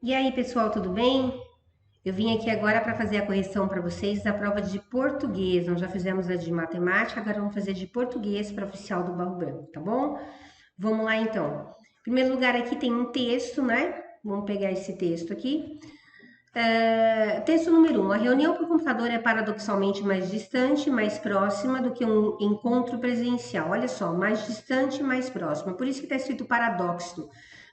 E aí, pessoal, tudo bem? Eu vim aqui agora para fazer a correção para vocês da prova de português. Nós já fizemos a de matemática, agora vamos fazer de português para oficial do Barro Branco, tá bom? Vamos lá então. Em primeiro lugar, aqui tem um texto, né? Vamos pegar esse texto aqui. Texto número 1. A reunião por computador é paradoxalmente mais distante, mais próxima do que um encontro presencial. Olha só, mais distante, mais próxima. Por isso que está escrito paradoxo.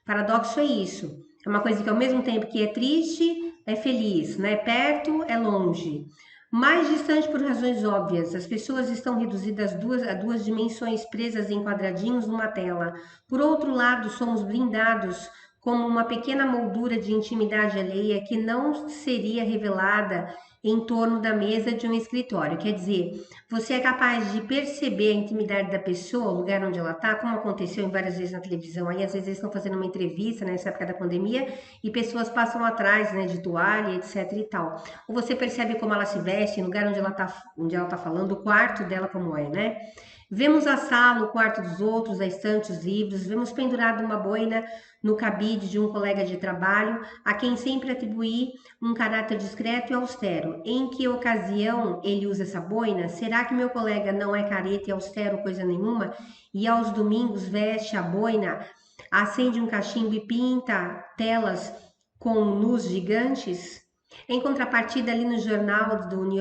Paradoxo é isso. É uma coisa que ao mesmo tempo que é triste, é feliz, né? Perto, é longe. Mais distante por razões óbvias. As pessoas estão reduzidas a duas dimensões presas em quadradinhos numa tela. Por outro lado, somos blindados como uma pequena moldura de intimidade alheia que não seria revelada em torno da mesa de um escritório. Quer dizer, você é capaz de perceber a intimidade da pessoa, o lugar onde ela está, como aconteceu em várias vezes na televisão. Aí, às vezes, eles estão fazendo uma entrevista, né, nessa época da pandemia, e pessoas passam atrás, né, de toalha, etc e tal. Ou você percebe como ela se veste, no lugar onde ela tá falando, o quarto dela como é, né? Vemos a sala, o quarto dos outros, a estante, os livros, vemos pendurado uma boina no cabide de um colega de trabalho, a quem sempre atribuí um caráter discreto e austero. Em que ocasião ele usa essa boina? Será que meu colega não é careta e austero coisa nenhuma? E aos domingos veste a boina, acende um cachimbo e pinta telas com nus gigantes? Em contrapartida, ali no jornal do New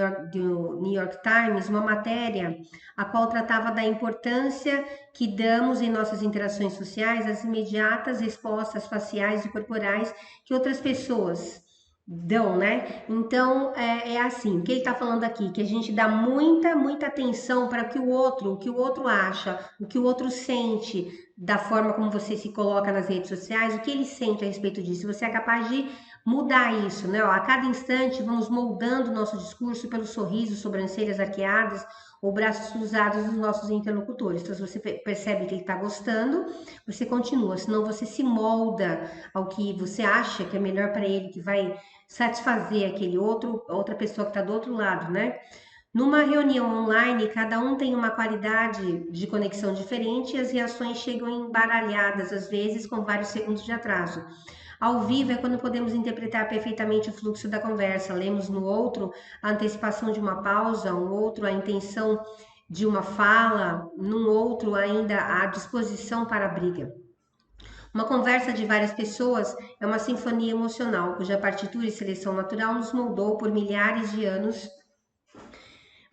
York Times, uma matéria a qual tratava da importância que damos em nossas interações sociais às imediatas respostas faciais e corporais que outras pessoas dão, né? Então é assim, o que ele está falando aqui, que a gente dá muita atenção para o que o outro acha, o que o outro sente, da forma como você se coloca nas redes sociais, o que ele sente a respeito disso. Você é capaz de mudar isso, né? Ó, a cada instante vamos moldando o nosso discurso pelo sorriso, sobrancelhas arqueadas ou braços cruzados dos nossos interlocutores. Então, se você percebe que ele está gostando, você continua, senão você se molda ao que você acha que é melhor para ele, que vai satisfazer outra pessoa que está do outro lado, né? Numa reunião online, cada um tem uma qualidade de conexão diferente e as reações chegam embaralhadas, às vezes com vários segundos de atraso. Ao vivo é quando podemos interpretar perfeitamente o fluxo da conversa. Lemos no outro a antecipação de uma pausa, um outro a intenção de uma fala, num outro ainda a disposição para a briga. Uma conversa de várias pessoas é uma sinfonia emocional, cuja partitura e seleção natural nos moldou por milhares de anos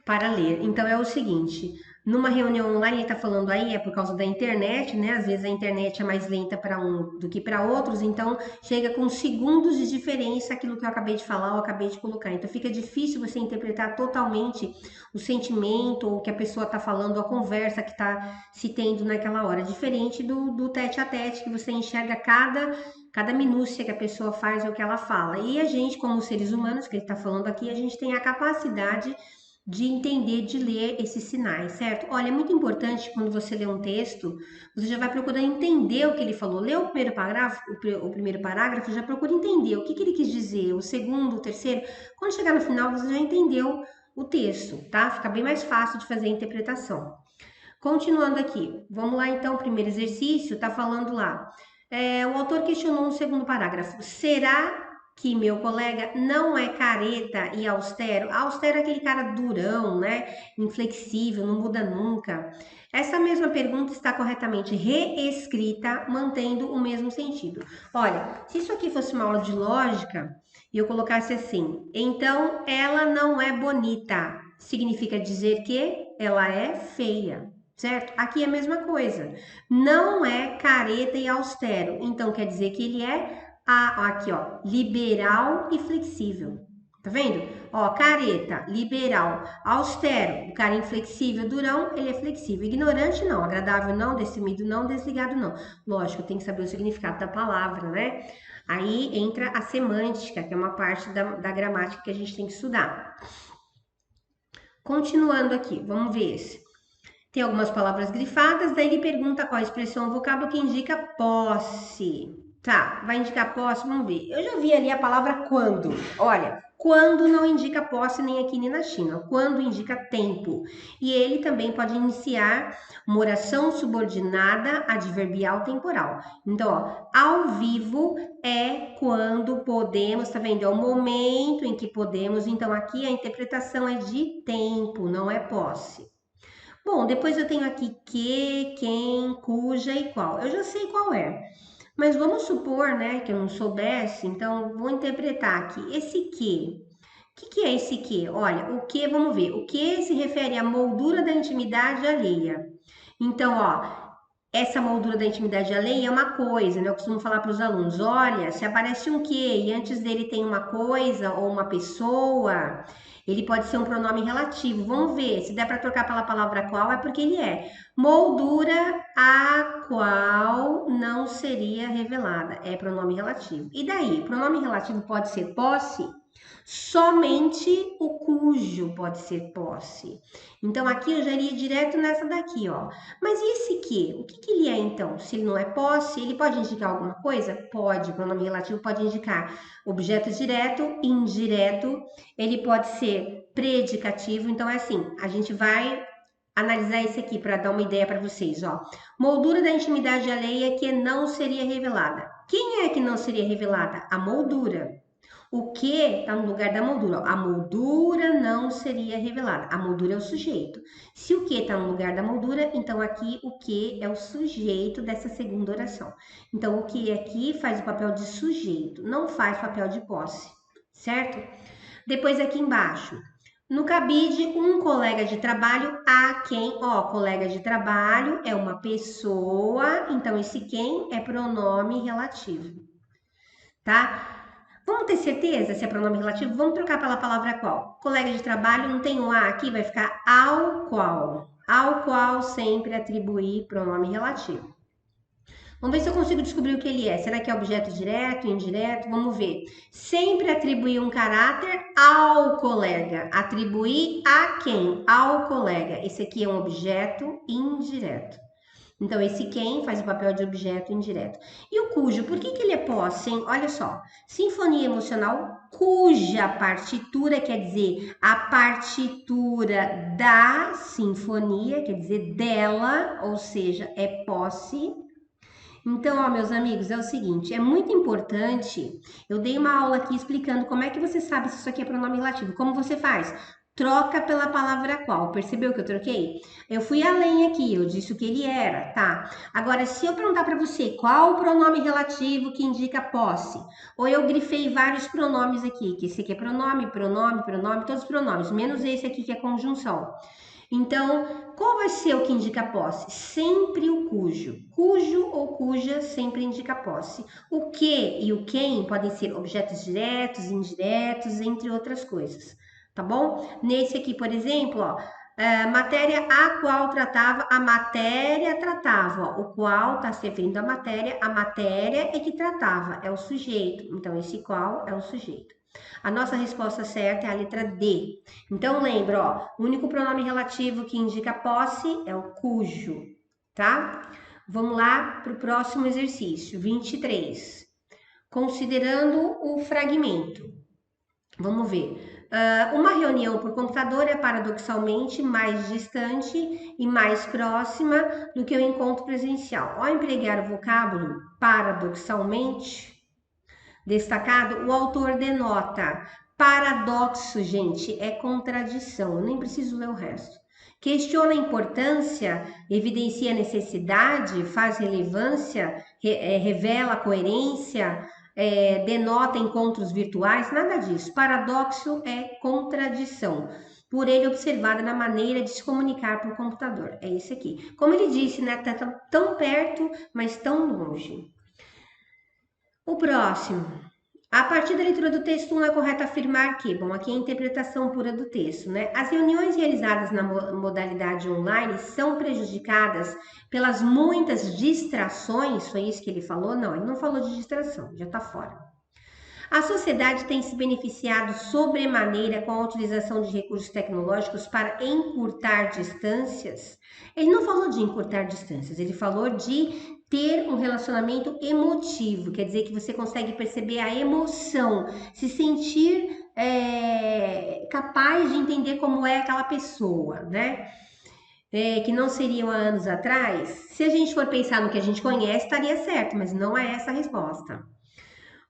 para ler. Então é o seguinte, numa reunião online, ele está falando aí, é por causa da internet, né? Às vezes a internet é mais lenta para um do que para outros, então chega com segundos de diferença aquilo que eu acabei de falar ou acabei de colocar. Então fica difícil você interpretar totalmente o sentimento ou o que a pessoa está falando, a conversa que está se tendo naquela hora, diferente do tete a tete, que você enxerga cada minúcia que a pessoa faz ou que ela fala. E a gente, como seres humanos, que ele está falando aqui, a gente tem a capacidade de entender, de ler esses sinais, certo? Olha, é muito importante quando você lê um texto, você já vai procurar entender o que ele falou. Lê o primeiro parágrafo, o primeiro parágrafo, já procura entender o que ele quis dizer, o segundo, o terceiro. Quando chegar no final, você já entendeu o texto, tá? Fica bem mais fácil de fazer a interpretação. Continuando aqui, vamos lá então, o primeiro exercício, tá falando lá. O autor questionou no segundo parágrafo: será que meu colega não é careta e austero? Austero é aquele cara durão, né? Inflexível, não muda nunca. Essa mesma pergunta está corretamente reescrita, mantendo o mesmo sentido. Olha, se isso aqui fosse uma aula de lógica e eu colocasse assim, então ela não é bonita, significa dizer que ela é feia. Certo? Aqui é a mesma coisa. Não é careta e austero. Então quer dizer que ele é aqui, ó, liberal e flexível. Tá vendo? Ó, careta, liberal, austero, o cara inflexível, durão, ele é flexível. Ignorante não, agradável não, destemido não, desligado não. Lógico, tem que saber o significado da palavra, né? Aí entra a semântica, que é uma parte da gramática que a gente tem que estudar. Continuando aqui, vamos ver esse. Tem algumas palavras grifadas, daí ele pergunta qual a expressão ou vocábulo que indica posse. Tá, vai indicar posse, vamos ver. Eu já vi ali a palavra quando. Olha, quando não indica posse nem aqui nem na China. Quando indica tempo. E ele também pode iniciar uma oração subordinada adverbial temporal. Então, ó, ao vivo é quando podemos, tá vendo? É o momento em que podemos, então aqui a interpretação é de tempo, não é posse. Bom, depois eu tenho aqui que, quem, cuja e qual. Eu já sei qual é. Mas vamos supor, né, que eu não soubesse, então vou interpretar aqui. Esse que. O que é esse que? Olha, o que, vamos ver. O que se refere à moldura da intimidade alheia. Então, ó, essa moldura da intimidade alheia é uma coisa, né? Eu costumo falar para os alunos: olha, se aparece um que e antes dele tem uma coisa ou uma pessoa, ele pode ser um pronome relativo. Vamos ver, se der para trocar pela palavra qual, é porque ele é. Moldura a qual não seria revelada. É pronome relativo. E daí? Pronome relativo pode ser posse? Somente o cujo pode ser posse. Então, aqui eu já iria direto nessa daqui, ó. Mas e esse que? O que ele é, então? Se ele não é posse, ele pode indicar alguma coisa? Pode. O pronome relativo pode indicar objeto direto, indireto. Ele pode ser predicativo. Então, é assim, a gente vai analisar esse aqui para dar uma ideia para vocês, ó. Moldura da intimidade alheia que não seria revelada. Quem é que não seria revelada? A moldura. O que está no lugar da moldura? A moldura não seria revelada. A moldura é o sujeito. Se o que está no lugar da moldura, então aqui o que é o sujeito dessa segunda oração. Então o que aqui faz o papel de sujeito, não faz papel de posse, certo? Depois aqui embaixo. No cabide, um colega de trabalho a quem, ó, colega de trabalho é uma pessoa, então esse quem é pronome relativo, tá? Vamos ter certeza se é pronome relativo? Vamos trocar pela palavra qual. Colega de trabalho, não tem o a aqui, vai ficar ao qual. Ao qual sempre atribuir pronome relativo. Vamos ver se eu consigo descobrir o que ele é. Será que é objeto direto, indireto? Vamos ver. Sempre atribuir um caráter ao colega. Atribuir a quem? Ao colega. Esse aqui é um objeto indireto. Então, esse quem faz o papel de objeto indireto. E o cujo, por que ele é posse, hein? Olha só, sinfonia emocional cuja partitura, quer dizer, a partitura da sinfonia, quer dizer, dela, ou seja, é posse. Então, ó, meus amigos, é o seguinte, é muito importante, eu dei uma aula aqui explicando como é que você sabe se isso aqui é pronome relativo. Como você faz? Troca pela palavra qual. Percebeu que eu troquei? Eu fui além aqui, eu disse o que ele era, tá? Agora, se eu perguntar para você qual o pronome relativo que indica posse, ou eu grifei vários pronomes aqui, que esse aqui é pronome, pronome, pronome, todos os pronomes, menos esse aqui que é conjunção. Então, qual vai ser o que indica posse? Sempre o cujo. Cujo ou cuja sempre indica posse. O que e o quem podem ser objetos diretos, indiretos, entre outras coisas. Tá bom? Nesse aqui, por exemplo, ó, matéria a qual tratava, a matéria tratava. Ó, o qual está se referindo à matéria, a matéria é que tratava, é o sujeito. Então, esse qual é o sujeito. A nossa resposta certa é a letra D. Então, lembra, ó, o único pronome relativo que indica posse é o cujo, tá? Vamos lá para o próximo exercício, 23. Considerando o fragmento. Vamos ver. Uma reunião por computador é paradoxalmente mais distante e mais próxima do que o encontro presencial. Ao empregar o vocábulo paradoxalmente destacado, o autor denota paradoxo, gente, é contradição. Eu nem preciso ler o resto. Questiona a importância, evidencia a necessidade, faz relevância, revela a coerência, denota encontros virtuais, nada disso. Paradoxo é contradição, por ele observada na maneira de se comunicar por computador. É isso aqui. Como ele disse, né? Tá tão perto, mas tão longe. O próximo. A partir da leitura do texto 1 é correto afirmar que, bom, aqui é a interpretação pura do texto, né? As reuniões realizadas na modalidade online são prejudicadas pelas muitas distrações, foi isso que ele falou? Não, ele não falou de distração, já tá fora. A sociedade tem se beneficiado sobremaneira com a utilização de recursos tecnológicos para encurtar distâncias. Ele não falou de encurtar distâncias, ele falou de ter um relacionamento emotivo, quer dizer que você consegue perceber a emoção, se sentir capaz de entender como é aquela pessoa, né? Que não seriam há anos atrás. Se a gente for pensar no que a gente conhece, estaria certo, mas não é essa a resposta.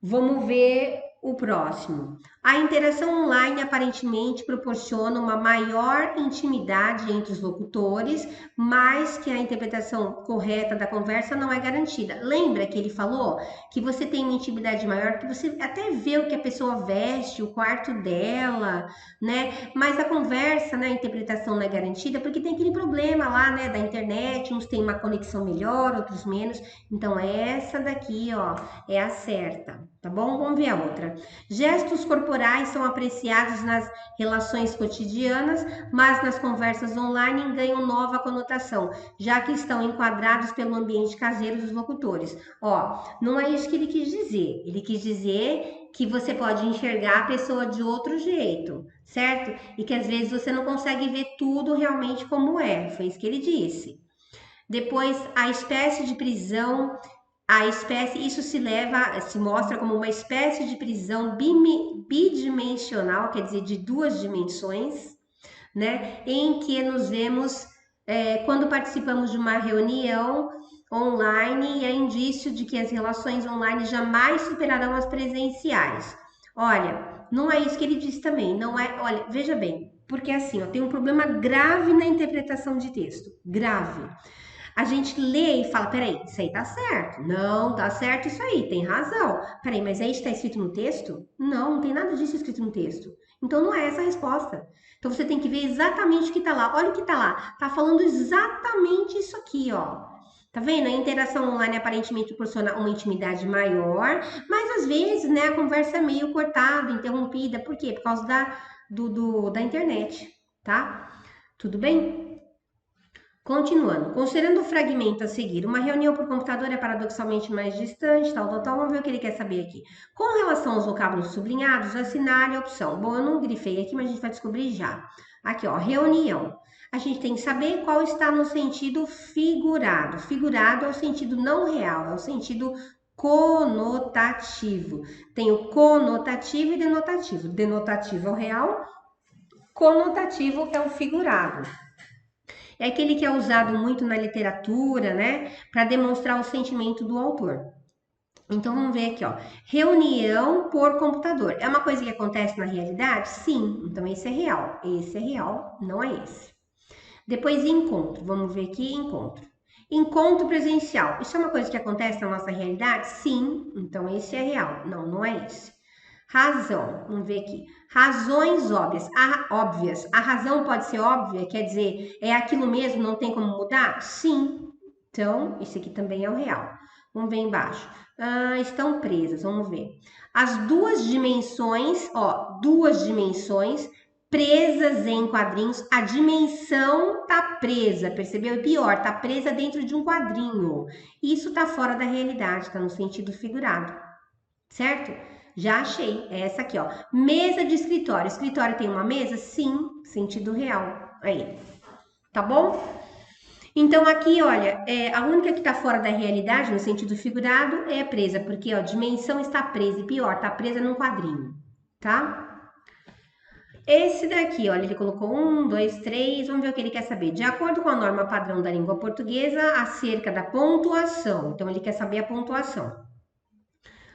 Vamos ver o próximo. A interação online aparentemente proporciona uma maior intimidade entre os locutores, mas que a interpretação correta da conversa não é garantida. Lembra que ele falou que você tem uma intimidade maior, que você até vê o que a pessoa veste, o quarto dela, né? Mas a conversa, né, a interpretação não é garantida porque tem aquele problema lá, né, da internet, uns têm uma conexão melhor, outros menos. Então, essa daqui, ó, é a certa, tá bom? Vamos ver a outra. Gestos corporais são apreciados nas relações cotidianas, mas nas conversas online ganham nova conotação, já que estão enquadrados pelo ambiente caseiro dos locutores. Ó, não é isso que ele quis dizer. Ele quis dizer que você pode enxergar a pessoa de outro jeito, certo? E que às vezes você não consegue ver tudo realmente como é. Foi isso que ele disse. Depois, a espécie de prisão, isso se mostra como uma espécie de prisão bidimensional, quer dizer, de duas dimensões, né? Em que nos vemos quando participamos de uma reunião online e é indício de que as relações online jamais superarão as presenciais. Olha, não é isso que ele disse também, não é, olha, veja bem, porque assim, ó, tem um problema grave na interpretação de texto, grave. A gente lê e fala, peraí, isso aí tá certo. Não, tá certo isso aí, tem razão. Peraí, mas é isso que está escrito no texto? Não, não tem nada disso escrito no texto. Então não é essa a resposta. Então você tem que ver exatamente o que tá lá. Olha o que tá lá. Tá falando exatamente isso aqui, ó. Tá vendo? A interação online aparentemente proporciona uma intimidade maior, mas às vezes, né, a conversa é meio cortada, interrompida. Por quê? Por causa da internet, tá? Tudo bem? Continuando, considerando o fragmento a seguir, uma reunião por computador é paradoxalmente mais distante, tal. Vamos ver o que ele quer saber aqui. Com relação aos vocábulos sublinhados, assinale a opção. Bom, eu não grifei aqui, mas a gente vai descobrir já. Aqui, ó, reunião. A gente tem que saber qual está no sentido figurado. Figurado é o sentido não real, é o sentido conotativo. Tem o conotativo e denotativo. Denotativo é o real, conotativo é o figurado. É aquele que é usado muito na literatura, né, para demonstrar o sentimento do autor. Então vamos ver aqui, ó. Reunião por computador. É uma coisa que acontece na realidade? Sim. Então esse é real. Esse é real, não é esse. Depois encontro. Vamos ver aqui encontro. Encontro presencial. Isso é uma coisa que acontece na nossa realidade? Sim. Então esse é real. Não, não é esse. Razão, vamos ver aqui. Razões óbvias. Óbvias. A razão pode ser óbvia, quer dizer, é aquilo mesmo, não tem como mudar? Sim. Então, esse aqui também é o real. Vamos ver embaixo. Estão presas, vamos ver. As duas dimensões, ó, duas dimensões presas em quadrinhos. A dimensão tá presa, percebeu? E pior, tá presa dentro de um quadrinho. Isso tá fora da realidade, tá no sentido figurado, certo? Já achei, é essa aqui, ó. Mesa de escritório. Escritório tem uma mesa? Sim, sentido real. Aí, tá bom? Então aqui, olha, a única que tá fora da realidade, no sentido figurado, é presa, porque, ó, dimensão está presa, e pior, tá presa num quadrinho, tá? Esse daqui, olha, ele colocou 1, 2, 3, vamos ver o que ele quer saber. De acordo com a norma padrão da língua portuguesa, acerca da pontuação. Então, ele quer saber a pontuação.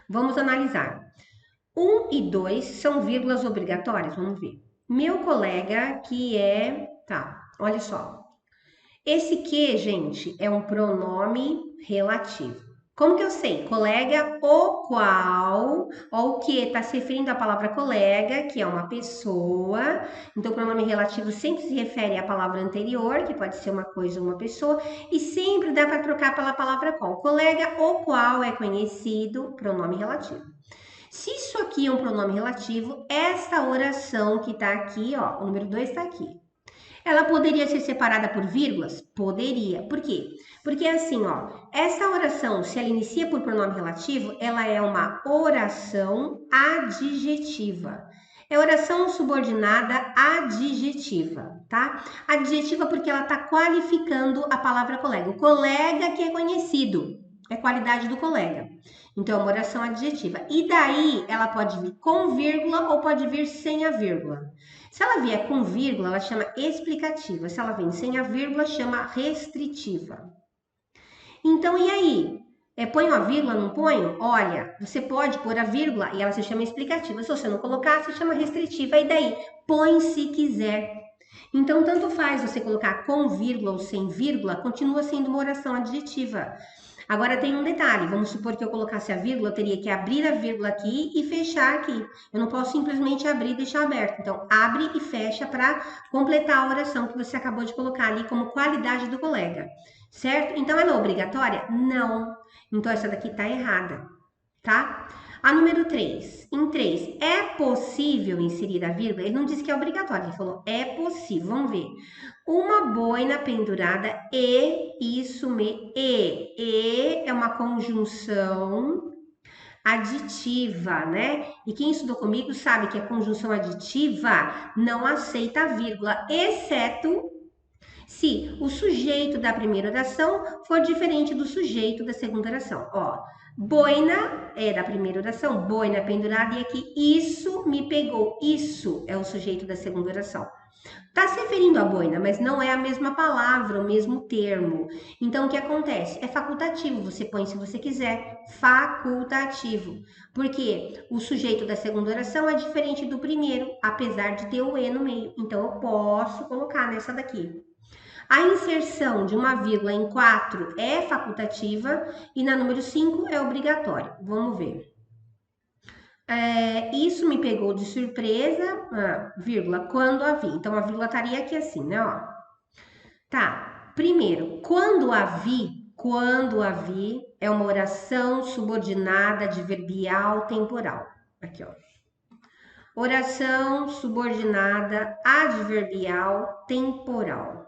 Vamos analisar. 1 e 2 são vírgulas obrigatórias? Vamos ver. Meu colega que é... Tá, olha só. Esse que, gente, é um pronome relativo. Como que eu sei? Colega, o qual, ou o que está se referindo à palavra colega, que é uma pessoa. Então, o pronome relativo sempre se refere à palavra anterior, que pode ser uma coisa ou uma pessoa, e sempre dá para trocar pela palavra qual. Colega, o qual é conhecido, pronome relativo. Se isso aqui é um pronome relativo, essa oração que está aqui, ó, o número 2 está aqui. Ela poderia ser separada por vírgulas? Poderia. Por quê? Porque assim, ó, essa oração, se ela inicia por pronome relativo, ela é uma oração adjetiva. É oração subordinada adjetiva, tá? Adjetiva porque ela está qualificando a palavra colega. O colega que é conhecido, é qualidade do colega. Então, é uma oração adjetiva. E daí, ela pode vir com vírgula ou pode vir sem a vírgula. Se ela vier com vírgula, ela chama explicativa. Se ela vem sem a vírgula, chama restritiva. Então, e aí? Ponho a vírgula, não ponho? Olha, você pode pôr a vírgula e ela se chama explicativa. Se você não colocar, se chama restritiva. E daí? Põe se quiser. Então, tanto faz você colocar com vírgula ou sem vírgula, continua sendo uma oração adjetiva. Agora tem um detalhe, vamos supor que eu colocasse a vírgula, eu teria que abrir a vírgula aqui e fechar aqui. Eu não posso simplesmente abrir e deixar aberto. Então, abre e fecha para completar a oração que você acabou de colocar ali como qualidade do colega, certo? Então, ela é obrigatória? Não. Então, essa daqui tá errada, tá? A número 3. Em 3, é possível inserir a vírgula? Ele não disse que é obrigatório, ele falou é possível. Vamos ver. Uma boina pendurada e é uma conjunção aditiva, né? E quem estudou comigo sabe que a conjunção aditiva não aceita a vírgula, exceto se o sujeito da primeira oração for diferente do sujeito da segunda oração. Ó, boina é da primeira oração, boina pendurada, e aqui isso me pegou. Isso é o sujeito da segunda oração. Está se referindo à boina, mas não é a mesma palavra, o mesmo termo. Então, o que acontece? É facultativo, você põe se você quiser, facultativo. Porque o sujeito da segunda oração é diferente do primeiro, apesar de ter o E no meio. Então, eu posso colocar nessa daqui. A inserção de uma vírgula em 4 é facultativa e na número 5 é obrigatório. Vamos ver. Isso me pegou de surpresa, vírgula, quando a vi. Então, a vírgula estaria aqui assim, né? Ó. Tá, primeiro, quando a vi é uma oração subordinada adverbial temporal. Aqui, ó. Oração subordinada adverbial temporal.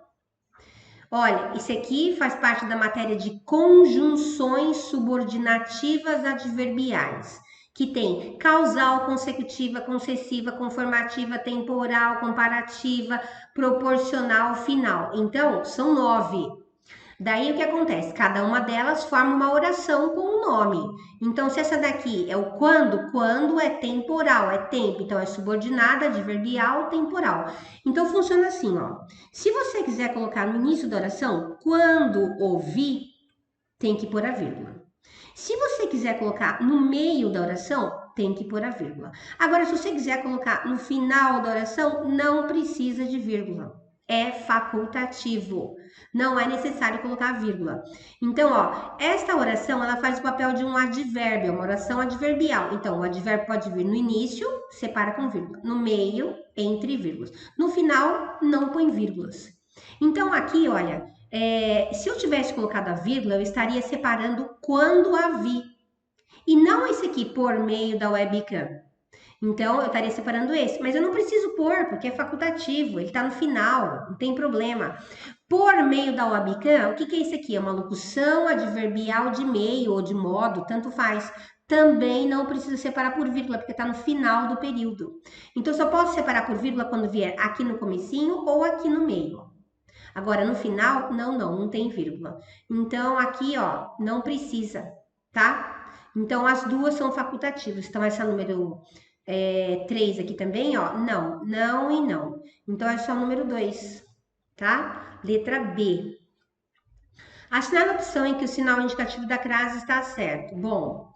Olha, isso aqui faz parte da matéria de conjunções subordinativas adverbiais, que tem causal, consecutiva, concessiva, conformativa, temporal, comparativa, proporcional, final. Então, são 9. Daí o que acontece? Cada uma delas forma uma oração com um nome. Então, se essa daqui é o quando é temporal, é tempo, então é subordinada, adverbial, temporal. Então, funciona assim, ó. Se você quiser colocar no início da oração, quando ouvir, tem que pôr a vírgula. Se você quiser colocar no meio da oração, tem que pôr a vírgula. Agora, se você quiser colocar no final da oração, não precisa de vírgula. É facultativo. Não é necessário colocar a vírgula. Então, ó, esta oração, ela faz o papel de um advérbio, uma oração adverbial. Então, o advérbio pode vir no início, separa com vírgula. No meio, entre vírgulas. No final, não põe vírgulas. Então, aqui, olha, se eu tivesse colocado a vírgula, eu estaria separando quando a vi. E não esse aqui, por meio da webcam. Então, eu estaria separando esse. Mas eu não preciso pôr, porque é facultativo. Ele está no final, não tem problema. Por meio da webcam, o que é isso aqui? É uma locução adverbial de meio ou de modo, tanto faz. Também não preciso separar por vírgula, porque está no final do período. Então, só posso separar por vírgula quando vier aqui no comecinho ou aqui no meio. Agora, no final, não tem vírgula. Então, aqui, ó, não precisa, tá? Então, as duas são facultativas. Então, essa número 3 aqui também, ó, não e não. Então, é só o número 2, tá? Letra B. Assinar a opção em que o sinal indicativo da crase está certo. Bom,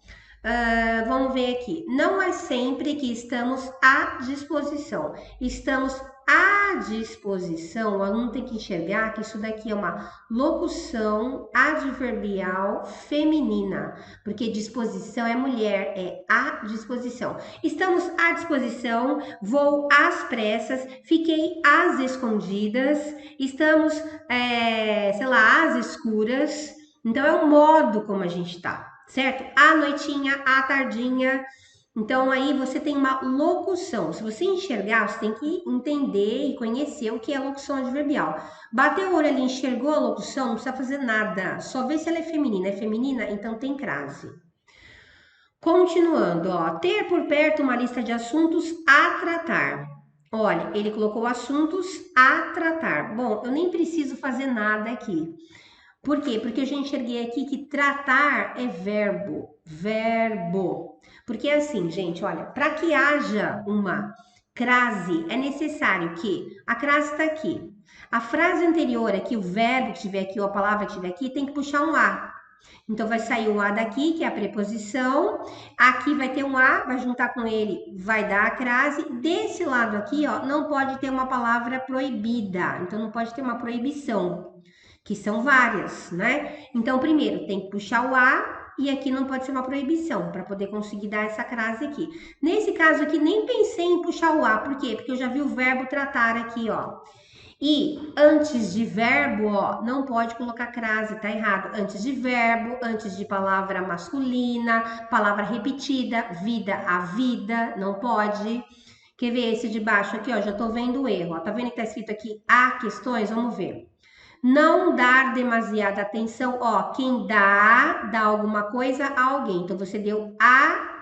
vamos ver aqui. Não é sempre que estamos à disposição. Estamos à disposição, o aluno tem que enxergar que isso daqui é uma locução adverbial feminina, porque disposição é mulher, é à disposição. Estamos à disposição, vou às pressas, fiquei às escondidas, estamos, sei lá, às escuras. Então, é o modo como a gente tá, certo? À noitinha, à tardinha. Então, aí você tem uma locução. Se você enxergar, você tem que entender e conhecer o que é locução adverbial. Bateu o olho ali, enxergou a locução, não precisa fazer nada. Só ver se ela é feminina. É feminina? Então tem crase. Continuando, ó. Ter por perto uma lista de assuntos a tratar. Olha, ele colocou assuntos a tratar. Bom, eu nem preciso fazer nada aqui. Por quê? Porque eu já enxerguei aqui que tratar é verbo. Verbo. Porque assim, gente, olha, para que haja uma crase, é necessário que a crase está aqui. A frase anterior aqui, o verbo que estiver aqui ou a palavra que estiver aqui, tem que puxar um A. Então, vai sair o A daqui, que é a preposição. Aqui vai ter um A, vai juntar com ele, vai dar a crase. Desse lado aqui, ó, não pode ter uma palavra proibida. Então, não pode ter uma proibição, que são várias, né? Então, primeiro, tem que puxar o A. E aqui não pode ser uma proibição, para poder conseguir dar essa crase aqui. Nesse caso aqui, nem pensei em puxar o A. Por quê? Porque eu já vi o verbo tratar aqui, ó. E antes de verbo, ó, não pode colocar crase, tá errado. Antes de verbo, antes de palavra masculina, palavra repetida, vida, a vida, não pode. Quer ver esse de baixo aqui, ó? Já tô vendo o erro, ó. Tá vendo que tá escrito aqui há questões? Vamos ver. Não dar demasiada atenção, ó. Quem dá alguma coisa a alguém. Então você deu a.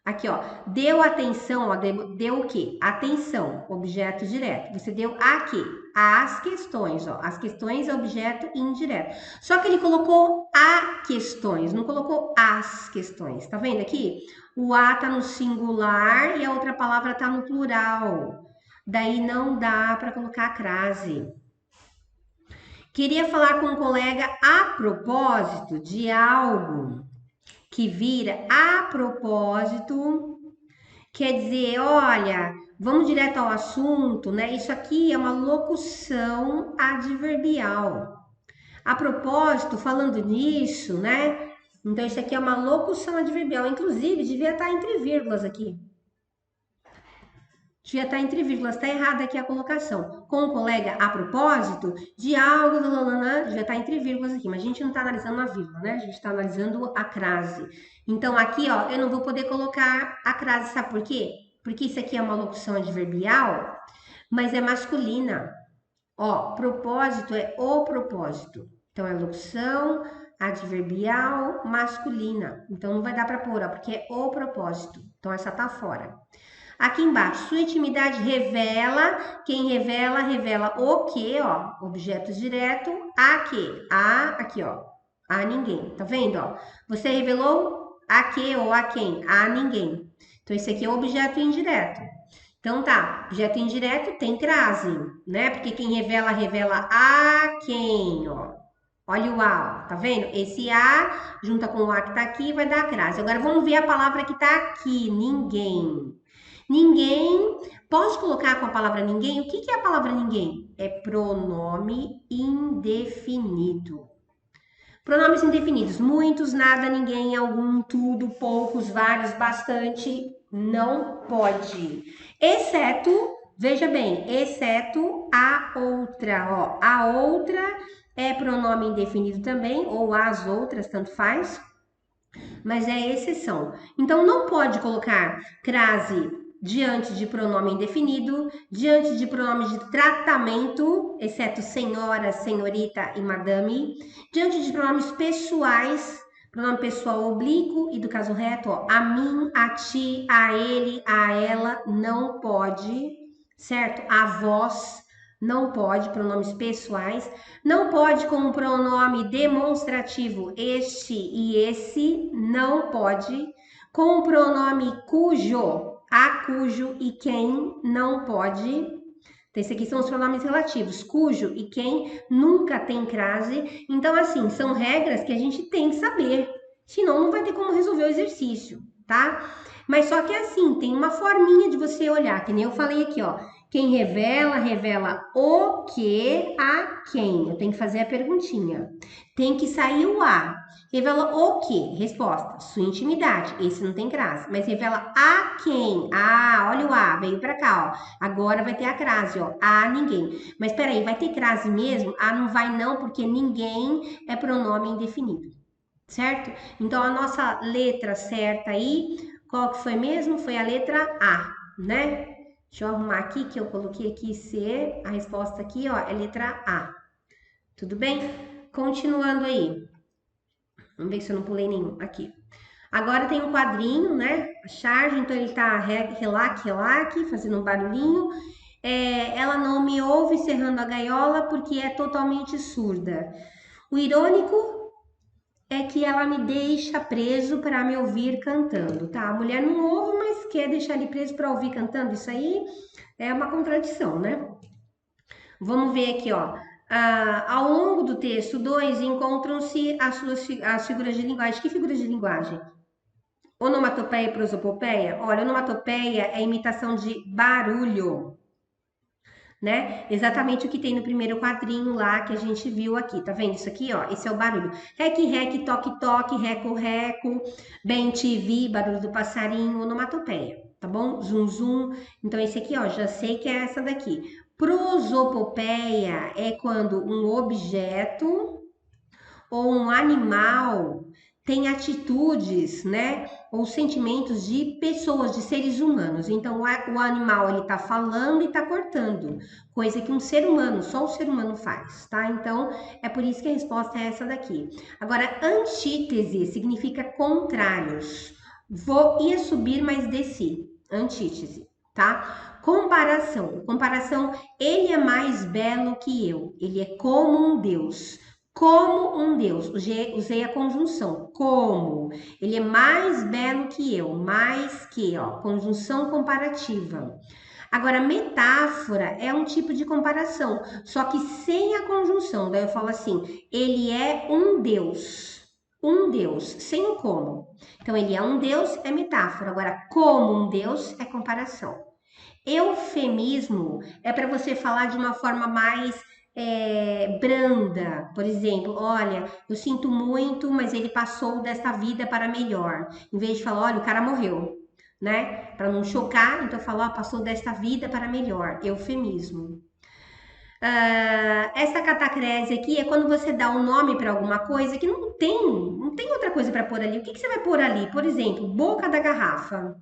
Aqui, ó, deu atenção, ó, deu o quê? Atenção, objeto direto. Você deu a quê? As questões, ó. As questões é objeto indireto. Só que ele colocou a questões, não colocou as questões. Tá vendo aqui? O a tá no singular e a outra palavra tá no plural. Daí não dá para colocar a crase. Queria falar com um colega a propósito de algo que vira a propósito, quer dizer, olha, vamos direto ao assunto, né? Isso aqui é uma locução adverbial. A propósito, falando nisso, né? Então, isso aqui é uma locução adverbial. Inclusive, devia estar entre vírgulas aqui. Devia estar entre vírgulas, está errada aqui a colocação. Com o colega, a propósito de algo, devia estar entre vírgulas aqui, mas a gente não está analisando a vírgula, né? A gente está analisando a crase. Então, aqui, ó, eu não vou poder colocar a crase, sabe por quê? Porque isso aqui é uma locução adverbial, mas é masculina. Ó, propósito é o propósito. Então, é locução adverbial masculina. Então, não vai dar para pôr, ó, porque é o propósito. Então, essa tá fora. Aqui embaixo, sua intimidade revela, quem revela, revela o que, ó, objetos direto, a que, a, aqui, ó, a ninguém, tá vendo, ó? Você revelou a que ou a quem? A ninguém. Então, esse aqui é o objeto indireto. Então, tá, objeto indireto tem crase, né? Porque quem revela, revela a quem, ó. Olha o A, ó, tá vendo? Esse A, junta com o A que tá aqui, vai dar a crase. Agora, vamos ver a palavra que tá aqui, ninguém. Ninguém, posso colocar com a palavra ninguém? O que é a palavra ninguém? É pronome indefinido. Pronomes indefinidos, muitos, nada, ninguém, algum, tudo, poucos, vários, bastante, não pode. Exceto, veja bem, exceto a outra, ó. A outra é pronome indefinido também, ou as outras, tanto faz, mas é exceção. Então, não pode colocar crase diante de pronome indefinido, diante de pronomes de tratamento, exceto senhora, senhorita e madame, diante de pronomes pessoais, pronome pessoal oblíquo e do caso reto, ó, a mim, a ti, a ele, a ela, não pode, certo? A vós, não pode, pronomes pessoais, não pode com o pronome demonstrativo este e esse, não pode, com o pronome cujo, a, cujo e quem, não pode. Então, esses aqui são os pronomes relativos, cujo e quem, nunca tem crase. Então, assim, são regras que a gente tem que saber, senão não vai ter como resolver o exercício, tá? Mas só que assim, tem uma forminha de você olhar, que nem eu falei aqui, ó. Quem revela, revela o que a quem. Eu tenho que fazer a perguntinha. Tem que sair o a. Revela o que? Resposta, sua intimidade. Esse não tem crase. Mas revela a quem? Ah, olha o a, veio pra cá, ó. Agora vai ter a crase, ó. A ninguém. Mas peraí, vai ter crase mesmo? Ah, não vai não, porque ninguém é pronome indefinido. Certo? Então, a nossa letra certa aí, qual que foi mesmo? Foi a letra A, né? Deixa eu arrumar aqui, que eu coloquei aqui C, a resposta aqui, ó, é letra A. Tudo bem? Continuando aí. Vamos ver se eu não pulei nenhum. Aqui. Agora tem um quadrinho, né? A charge, então ele tá relaque, fazendo um barulhinho. Ela não me ouve cerrando a gaiola porque é totalmente surda. O irônico é que ela me deixa preso para me ouvir cantando, tá? A mulher não ouve, mas quer deixar ele preso para ouvir cantando. Isso aí é uma contradição, né? Vamos ver aqui, ó. Ao longo do texto 2 encontram-se as figuras de linguagem. Que figuras de linguagem? Onomatopeia e prosopopeia? Olha, onomatopeia é imitação de barulho, né? Exatamente o que tem no primeiro quadrinho lá que a gente viu aqui, tá vendo isso aqui, ó? Esse é o barulho. Rec, rec, toque, toque, reco, reco, bem, te vi, barulho do passarinho, onomatopeia, tá bom? Zum, zum. Então esse aqui, ó, já sei que é essa daqui. Prosopopeia é quando um objeto ou um animal tem atitudes, né, ou sentimentos de pessoas, de seres humanos. Então, o animal ele tá falando e tá cortando, coisa que um ser humano, só o ser humano faz, tá? Então, é por isso que a resposta é essa daqui. Agora, antítese significa contrários. Ia subir, mas desci. Antítese, tá? Comparação. Comparação, ele é mais belo que eu. Ele é como um Deus. Como um Deus. Usei a conjunção. Como. Ele é mais belo que eu. Mais que, ó. Conjunção comparativa. Agora, metáfora é um tipo de comparação, só que sem a conjunção. Daí eu falo assim: ele é um Deus. Um Deus, sem o como. Então, ele é um Deus, é metáfora. Agora, como um Deus é comparação. Eufemismo é para você falar de uma forma mais branda. Por exemplo, olha, eu sinto muito, mas ele passou desta vida para melhor. Em vez de falar, olha, o cara morreu, né? Para não chocar, então eu falo, ó, passou desta vida para melhor. Eufemismo. Essa catacrese aqui é quando você dá um nome para alguma coisa que não tem outra coisa para pôr ali. O que que você vai pôr ali? Por exemplo, boca da garrafa.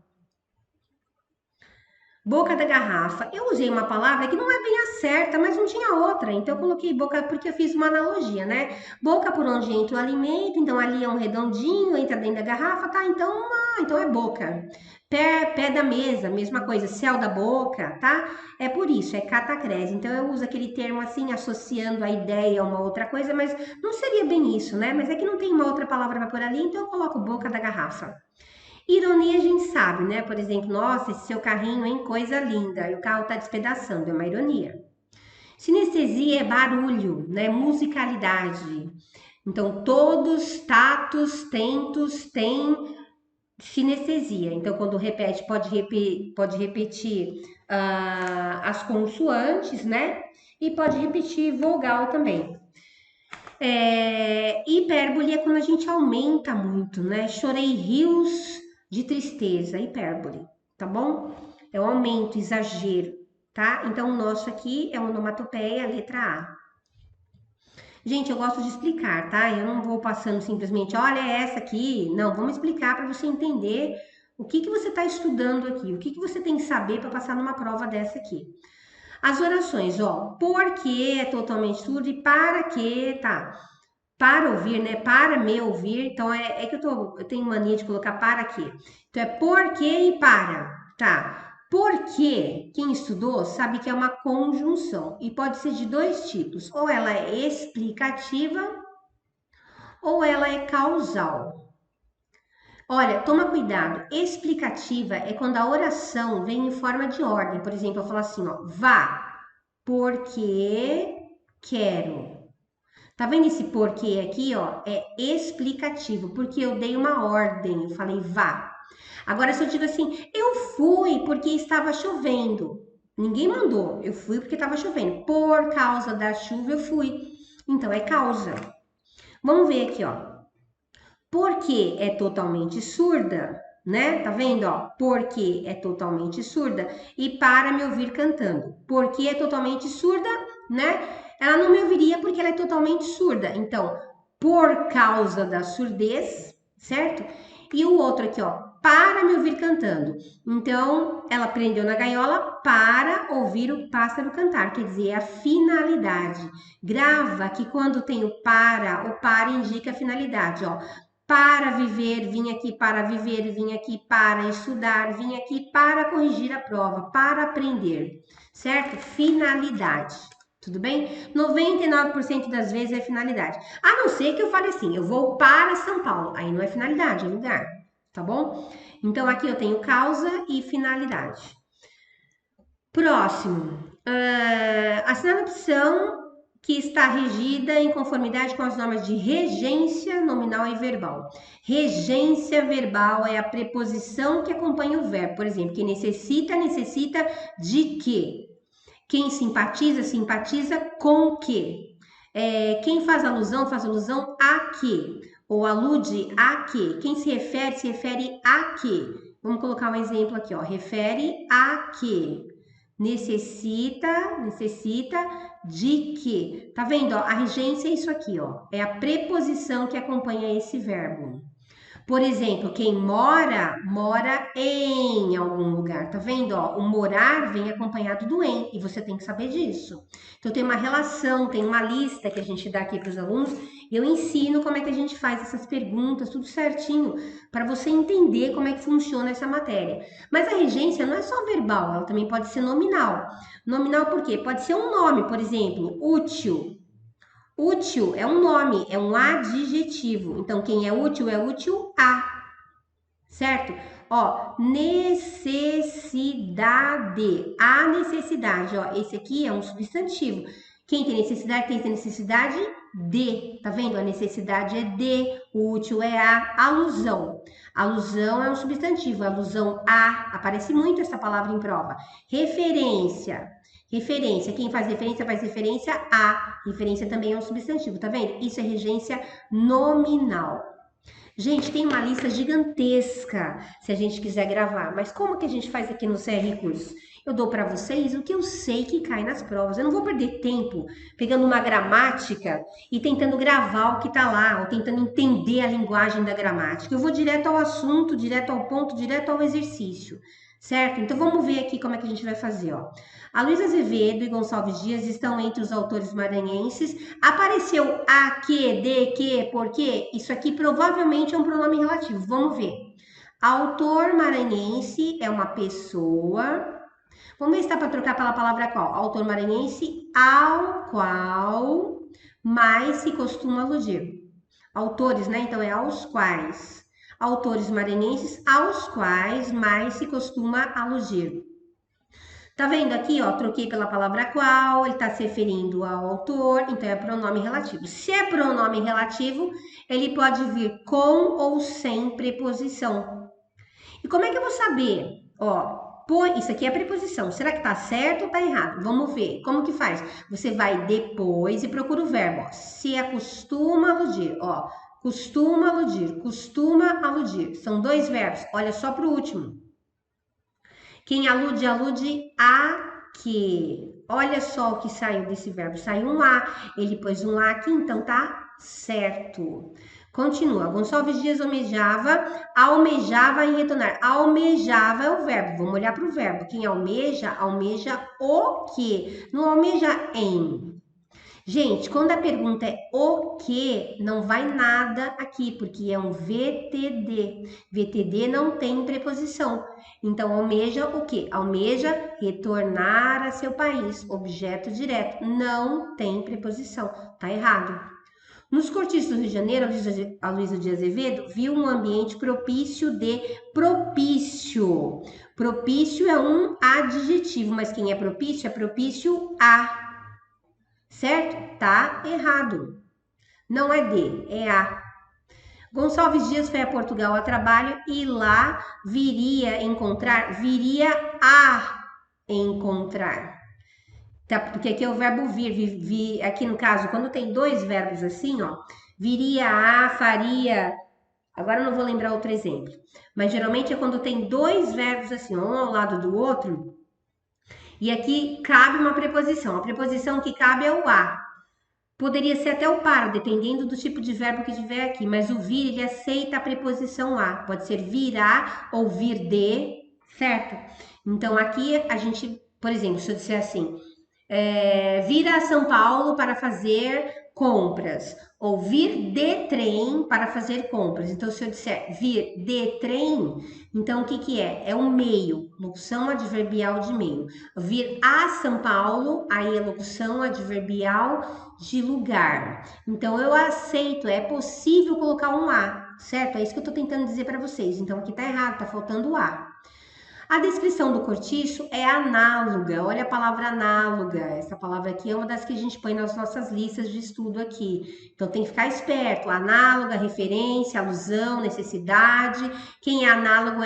Boca da garrafa. Eu usei uma palavra que não é bem a certa, mas não tinha outra. Então eu coloquei boca porque eu fiz uma analogia, né? Boca por onde entra o alimento, então ali é um redondinho, entra dentro da garrafa, tá? Então é boca. Pé da mesa, mesma coisa, céu da boca, tá? É por isso, é catacrese. Então eu uso aquele termo assim, associando a ideia a uma outra coisa, mas não seria bem isso, né? Mas é que não tem uma outra palavra para pôr ali, então eu coloco boca da garrafa. Ironia a gente sabe, né? Por exemplo, nossa, esse seu carrinho, hein? Coisa linda. E o carro tá despedaçando, é uma ironia. Sinestesia é barulho, né? Musicalidade. Então, todos tatos, tentos têm sinestesia. Então, quando repete, pode repetir as consoantes, né? E pode repetir vogal também. Hipérbole é quando a gente aumenta muito, né? Chorei rios de tristeza, hipérbole, tá bom? É um aumento, exagero, tá? Então, o nosso aqui é onomatopeia, letra A. Gente, eu gosto de explicar, tá? Eu não vou passando simplesmente, olha essa aqui. Não, vamos explicar para você entender o que você está estudando aqui, o que você tem que saber para passar numa prova dessa aqui. As orações, ó, porque é totalmente surdo e para que, tá? Para ouvir, né? Para me ouvir. Então, é que eu tenho mania de colocar para quê. Então, é porque e para, tá? Porque, quem estudou sabe que é uma conjunção e pode ser de dois tipos. Ou ela é explicativa ou ela é causal. Olha, toma cuidado. Explicativa é quando a oração vem em forma de ordem. Por exemplo, eu falo assim, ó, vá, porque quero. Tá vendo esse porquê aqui, ó? É explicativo, porque eu dei uma ordem, eu falei vá. Agora, se eu digo assim, eu fui porque estava chovendo. Ninguém mandou, eu fui porque estava chovendo. Por causa da chuva, eu fui. Então, é causa. Vamos ver aqui, ó. Porque é totalmente surda, né? Tá vendo, ó? Porque é totalmente surda e para me ouvir cantando. Porque é totalmente surda, né? Ela não me ouviria porque ela é totalmente surda. Então, por causa da surdez, certo? E o outro aqui, ó, para me ouvir cantando. Então, ela prendeu na gaiola para ouvir o pássaro cantar, quer dizer, é a finalidade. Grava que quando tem o para indica a finalidade, ó. Para viver, vim aqui para viver, vim aqui para estudar, vim aqui para corrigir a prova, para aprender, certo? Finalidade. Tudo bem? 99% das vezes é finalidade. A não ser que eu fale assim, eu vou para São Paulo. Aí não é finalidade, é lugar. Tá bom? Então aqui eu tenho causa e finalidade. Próximo. Assinar a opção que está regida em conformidade com as normas de regência nominal e verbal. Regência verbal é a preposição que acompanha o verbo. Por exemplo, quem necessita, necessita de quê? Quem simpatiza, simpatiza com quê? Quem faz alusão a quê? Ou alude a quê? Quem se refere a quê? Vamos colocar um exemplo aqui, ó. Refere a quê? Necessita de quê? Tá vendo, ó? A regência é isso aqui, ó. É a preposição que acompanha esse verbo. Por exemplo, quem mora, mora em algum lugar. Tá vendo? Ó, o morar vem acompanhado do em, e você tem que saber disso. Então, tem uma relação, tem uma lista que a gente dá aqui para os alunos, e eu ensino como é que a gente faz essas perguntas, tudo certinho, para você entender como é que funciona essa matéria. Mas a regência não é só verbal, ela também pode ser nominal. Nominal por quê? Pode ser um nome, por exemplo, útil. Útil é um nome, é um adjetivo. Então, quem é útil a, certo? Ó, necessidade. A necessidade, ó, esse aqui é um substantivo. Quem tem necessidade de. Tá vendo? A necessidade é de, o útil é a. Alusão. Alusão é um substantivo, alusão a. Aparece muito essa palavra em prova. Referência. Referência, quem faz referência a. Referência também é um substantivo, tá vendo? Isso é regência nominal. Gente, tem uma lista gigantesca se a gente quiser gravar, mas como que a gente faz aqui no CR Cursos? Eu dou para vocês o que eu sei que cai nas provas. Eu não vou perder tempo pegando uma gramática e tentando gravar o que tá lá, ou tentando entender a linguagem da gramática. Eu vou direto ao assunto, direto ao ponto, direto ao exercício, certo? Então vamos ver aqui como é que a gente vai fazer, ó. A Luísa Azevedo e Gonçalves Dias estão entre os autores maranhenses. Apareceu a, que, de, que, porque? Isso aqui provavelmente é um pronome relativo. Vamos ver. Autor maranhense é uma pessoa. Vamos ver se dá para trocar pela palavra qual. Autor maranhense ao qual mais se costuma aludir. Autores, né? Então é aos quais. Autores maranhenses aos quais mais se costuma aludir. Tá vendo aqui, ó, troquei pela palavra qual, ele tá se referindo ao autor, então é pronome relativo. Se é pronome relativo, ele pode vir com ou sem preposição. E como é que eu vou saber? Ó, isso aqui é preposição. Será que tá certo ou tá errado? Vamos ver. Como que faz? Você vai depois e procura o verbo, ó. Se acostuma a aludir, ó. Costuma aludir, costuma aludir. São dois verbos. Olha só pro último. Quem alude, alude a que. Olha só o que saiu desse verbo. Saiu um a. Ele pôs um a aqui, então tá certo. Continua. Gonçalves Dias almejava em retornar. Almejava é o verbo. Vamos olhar para o verbo. Quem almeja, almeja o quê? Não almeja em. Gente, quando a pergunta é o que, não vai nada aqui, porque é um VTD. VTD não tem preposição. Então, almeja o quê? Almeja retornar a seu país. Objeto direto. Não tem preposição. Tá errado. Nos cortiços do Rio de Janeiro, a Luísa de Azevedo viu um ambiente propício de propício. Propício é um adjetivo, mas quem é propício a. Certo? Tá errado. Não é de, é a. Gonçalves Dias foi a Portugal a trabalho e lá viria a encontrar. Tá, porque aqui é o verbo vir. Aqui no caso, quando tem dois verbos assim, ó, viria a, faria. Agora eu não vou lembrar outro exemplo. Mas geralmente é quando tem dois verbos assim, um ao lado do outro. E aqui cabe uma preposição. A preposição que cabe é o a. Poderia ser até o para, dependendo do tipo de verbo que tiver aqui. Mas o vir, ele aceita a preposição a. Pode ser virá ou vir de, certo? Então, aqui a gente, por exemplo, se eu disser assim, vir a São Paulo para fazer compras. Ou vir de trem para fazer compras. Então, se eu disser vir de trem, então o que é? É um meio, locução adverbial de meio. Vir a São Paulo, aí é locução adverbial de lugar. Então, eu aceito, é possível colocar um a, certo? É isso que eu tô tentando dizer para vocês. Então, aqui tá errado, tá faltando o a. A descrição do cortiço é análoga. Olha a palavra análoga. Essa palavra aqui é uma das que a gente põe nas nossas listas de estudo aqui. Então tem que ficar esperto. Análoga, referência, alusão, necessidade. Quem é análogo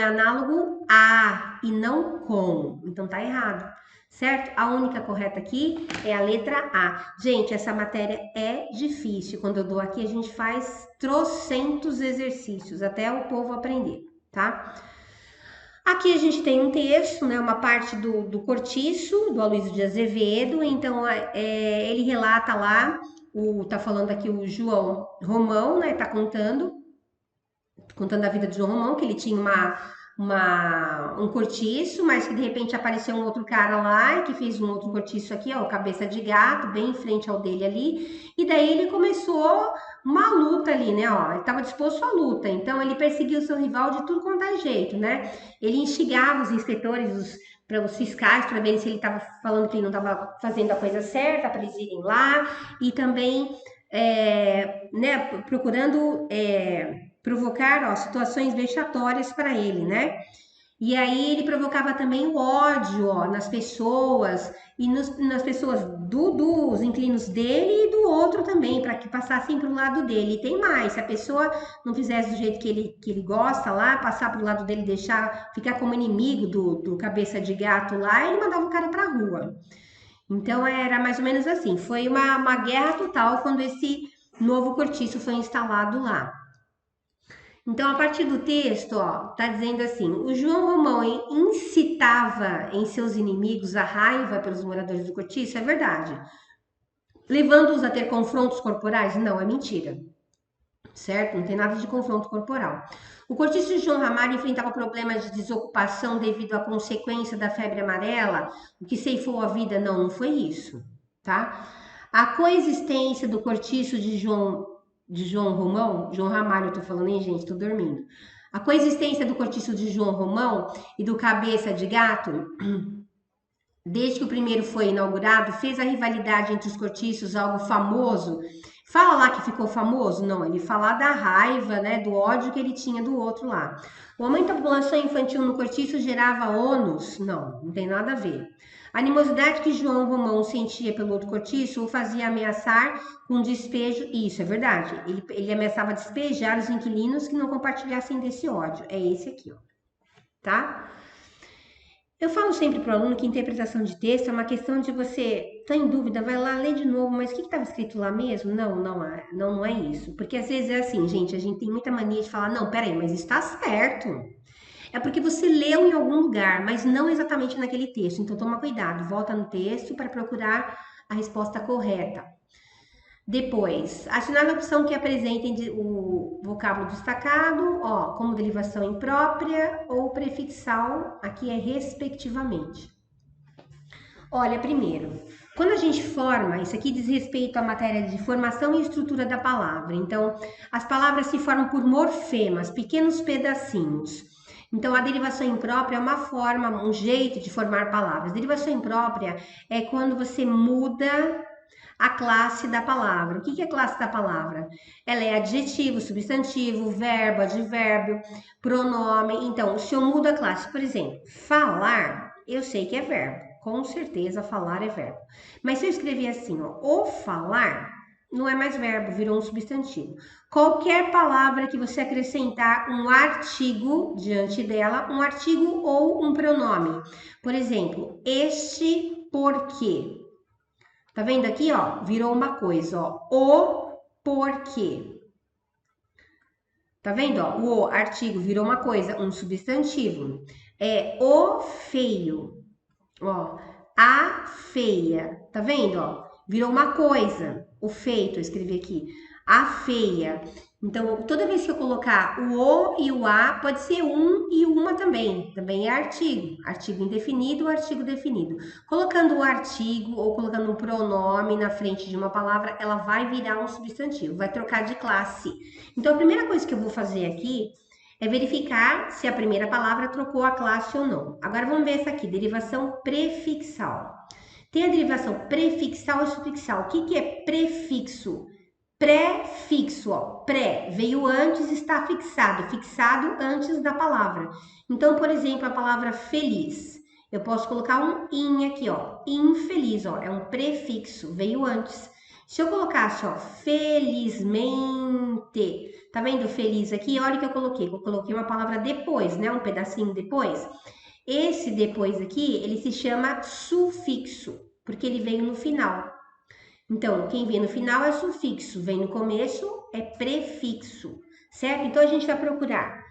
a e não com. Então tá errado, certo? A única correta aqui é a letra A. Gente, essa matéria é difícil. Quando eu dou aqui, a gente faz trocentos exercícios até o povo aprender, tá? Aqui a gente tem um texto, né, uma parte do Cortiço, do Aloysio de Azevedo. Então, ele relata lá, tá falando aqui o João Romão, né, tá contando a vida de João Romão, que ele tinha um cortiço, mas que de repente apareceu um outro cara lá, que fez um outro cortiço aqui, ó, cabeça de gato, bem em frente ao dele ali, e daí ele começou uma luta ali, né, ó, ele estava disposto à luta, então ele perseguiu seu rival de tudo quanto é jeito, né, ele instigava os inspetores, para os fiscais, para ver se ele estava falando que ele não estava fazendo a coisa certa, para eles irem lá, e também, né, procurando provocar, ó, situações vexatórias para ele, né? E aí ele provocava também o ódio, ó, nas pessoas e nas pessoas dos inquilinos dele e do outro também, para que passassem para o lado dele. E tem mais, se a pessoa não fizesse do jeito que ele gosta lá, passar para o lado dele, deixar ficar como inimigo do cabeça de gato lá, ele mandava o cara para a rua. Então era mais ou menos assim. Foi uma guerra total quando esse novo cortiço foi instalado lá. Então, a partir do texto, ó, tá dizendo assim: o João Romão incitava em seus inimigos a raiva pelos moradores do cortiço, é verdade. Levando-os a ter confrontos corporais? Não, é mentira. Certo? Não tem nada de confronto corporal. O cortiço de João Ramalho enfrentava problemas de desocupação devido à consequência da febre amarela, o que ceifou a vida? Não, não foi isso, tá? A coexistência do cortiço de João Romão, João Ramalho, eu tô falando, hein, gente? Tô dormindo. A coexistência do cortiço de João Romão e do cabeça de gato, desde que o primeiro foi inaugurado, fez a rivalidade entre os cortiços algo famoso. Fala lá que ficou famoso? Não, ele fala da raiva, né, do ódio que ele tinha do outro lá. O aumento da população infantil no cortiço gerava ônus? Não, não tem nada a ver. A animosidade que João Romão sentia pelo outro cortiço o fazia ameaçar com despejo. Isso é verdade. Ele ameaçava despejar os inquilinos que não compartilhassem desse ódio. É esse aqui, ó. Tá? Eu falo sempre para o aluno que interpretação de texto é uma questão de você tá em dúvida, vai lá ler de novo, mas o que estava escrito lá mesmo? Não é isso. Porque às vezes é assim, gente, a gente tem muita mania de falar, não, peraí, mas está certo. É porque você leu em algum lugar, mas não exatamente naquele texto. Então toma cuidado, volta no texto para procurar a resposta correta. Depois, assinale a opção que apresentem o vocábulo destacado, ó, como derivação imprópria ou prefixal, aqui é respectivamente. Olha, primeiro, quando a gente forma, isso aqui diz respeito à matéria de formação e estrutura da palavra. Então, as palavras se formam por morfemas, pequenos pedacinhos. Então, a derivação imprópria é uma forma, um jeito de formar palavras. Derivação imprópria é quando você muda a classe da palavra. O que é a classe da palavra? Ela é adjetivo, substantivo, verbo, advérbio, pronome. Então, se eu mudo a classe, por exemplo, falar, eu sei que é verbo. Com certeza, falar é verbo. Mas se eu escrever assim, ó, o falar, não é mais verbo, virou um substantivo. Qualquer palavra que você acrescentar um artigo diante dela, um artigo ou um pronome. Por exemplo, este porquê. Tá vendo aqui, ó? Virou uma coisa, ó. O porquê. Tá vendo, ó? O artigo virou uma coisa, um substantivo. É o feio. Ó, a feia. Tá vendo, ó? Virou uma coisa. O feito, eu escrevi aqui. A feia. Então, toda vez que eu colocar o e o a, pode ser um e uma também. Também é artigo. Artigo indefinido ou artigo definido. Colocando o artigo ou colocando um pronome na frente de uma palavra, ela vai virar um substantivo, vai trocar de classe. Então, a primeira coisa que eu vou fazer aqui é verificar se a primeira palavra trocou a classe ou não. Agora, vamos ver essa aqui, derivação prefixal. Tem a derivação prefixal e sufixal. O que é prefixo? Prefixo, ó, pré, veio antes, está fixado, fixado antes da palavra. Então, por exemplo, a palavra feliz. Eu posso colocar um in aqui, ó, infeliz, ó, é um prefixo, veio antes. Se eu colocasse, ó, felizmente, tá vendo feliz aqui? Olha o que eu coloquei uma palavra depois, né, um pedacinho depois. Esse depois aqui, ele se chama sufixo, porque ele veio no final. Então, quem vem no final é sufixo, vem no começo é prefixo, certo? Então, a gente vai procurar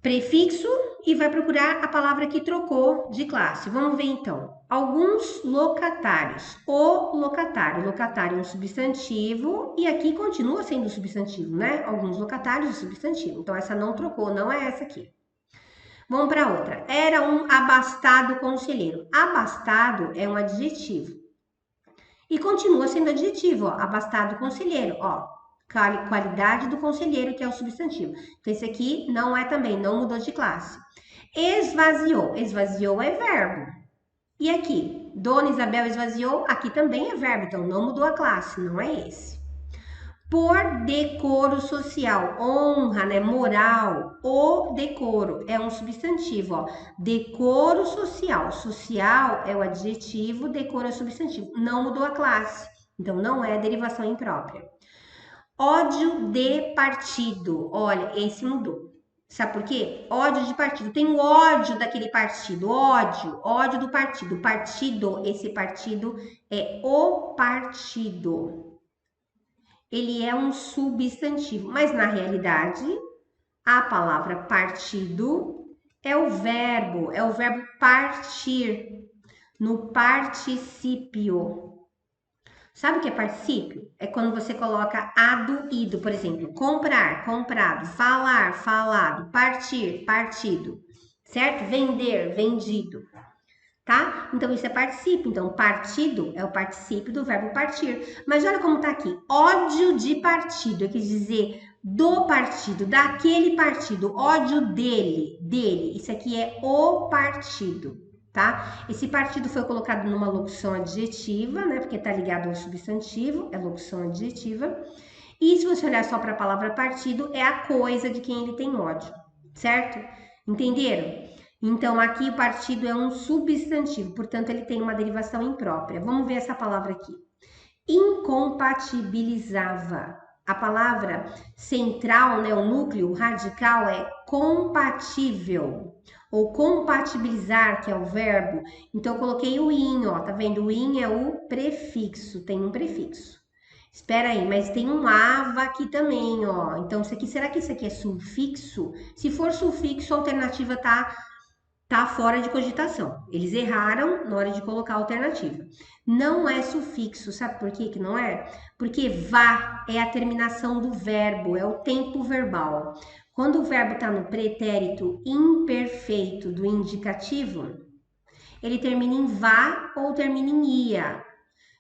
prefixo e vai procurar a palavra que trocou de classe. Vamos ver então. Alguns locatários. O locatário. Locatário é um substantivo e aqui continua sendo substantivo, né? Alguns locatários é substantivo. Então, essa não trocou, não é essa aqui. Vamos para outra. Era um abastado conselheiro. Abastado é um adjetivo. E continua sendo adjetivo, ó, abastado conselheiro, ó, qualidade do conselheiro, que é o substantivo. Então, esse aqui não é também, não mudou de classe. Esvaziou, esvaziou é verbo. E aqui, Dona Isabel esvaziou, aqui também é verbo, então não mudou a classe, não é esse. Por decoro social, honra, né, moral, o decoro é um substantivo, ó. Decoro social, social é o adjetivo, decoro é o substantivo. Não mudou a classe, então não é derivação imprópria. Ódio de partido, olha, esse mudou. Sabe por quê? Ódio de partido. Tem ódio daquele partido, ódio do partido. Partido, esse partido é o partido. Ele é um substantivo, mas na realidade, a palavra partido é o verbo partir, no particípio. Sabe o que é particípio? É quando você coloca ado, ido, por exemplo, comprar, comprado, falar, falado, partir, partido, certo? Vender, vendido. Tá? Então, isso é particípio. Então, partido é o particípio do verbo partir. Mas olha como tá aqui. Ódio de partido. Eu quis dizer do partido, daquele partido. Ódio dele. Isso aqui é o partido, tá? Esse partido foi colocado numa locução adjetiva, né? Porque tá ligado ao substantivo, é locução adjetiva. E se você olhar só para a palavra partido, é a coisa de quem ele tem ódio, certo? Entenderam? Então, aqui o partido é um substantivo, portanto, ele tem uma derivação imprópria. Vamos ver essa palavra aqui. Incompatibilizava. A palavra central, né, o núcleo radical é compatível. Ou compatibilizar, que é o verbo. Então, eu coloquei o in, ó, tá vendo? O in é o prefixo, tem um prefixo. Espera aí, mas tem um ava aqui também, ó. Então, isso aqui, será que isso aqui é sufixo? Se for sufixo, a alternativa tá fora de cogitação. Eles erraram na hora de colocar a alternativa. Não é sufixo, sabe por quê que não é? Porque vá é a terminação do verbo, é o tempo verbal. Quando o verbo está no pretérito imperfeito do indicativo, ele termina em vá ou termina em ia.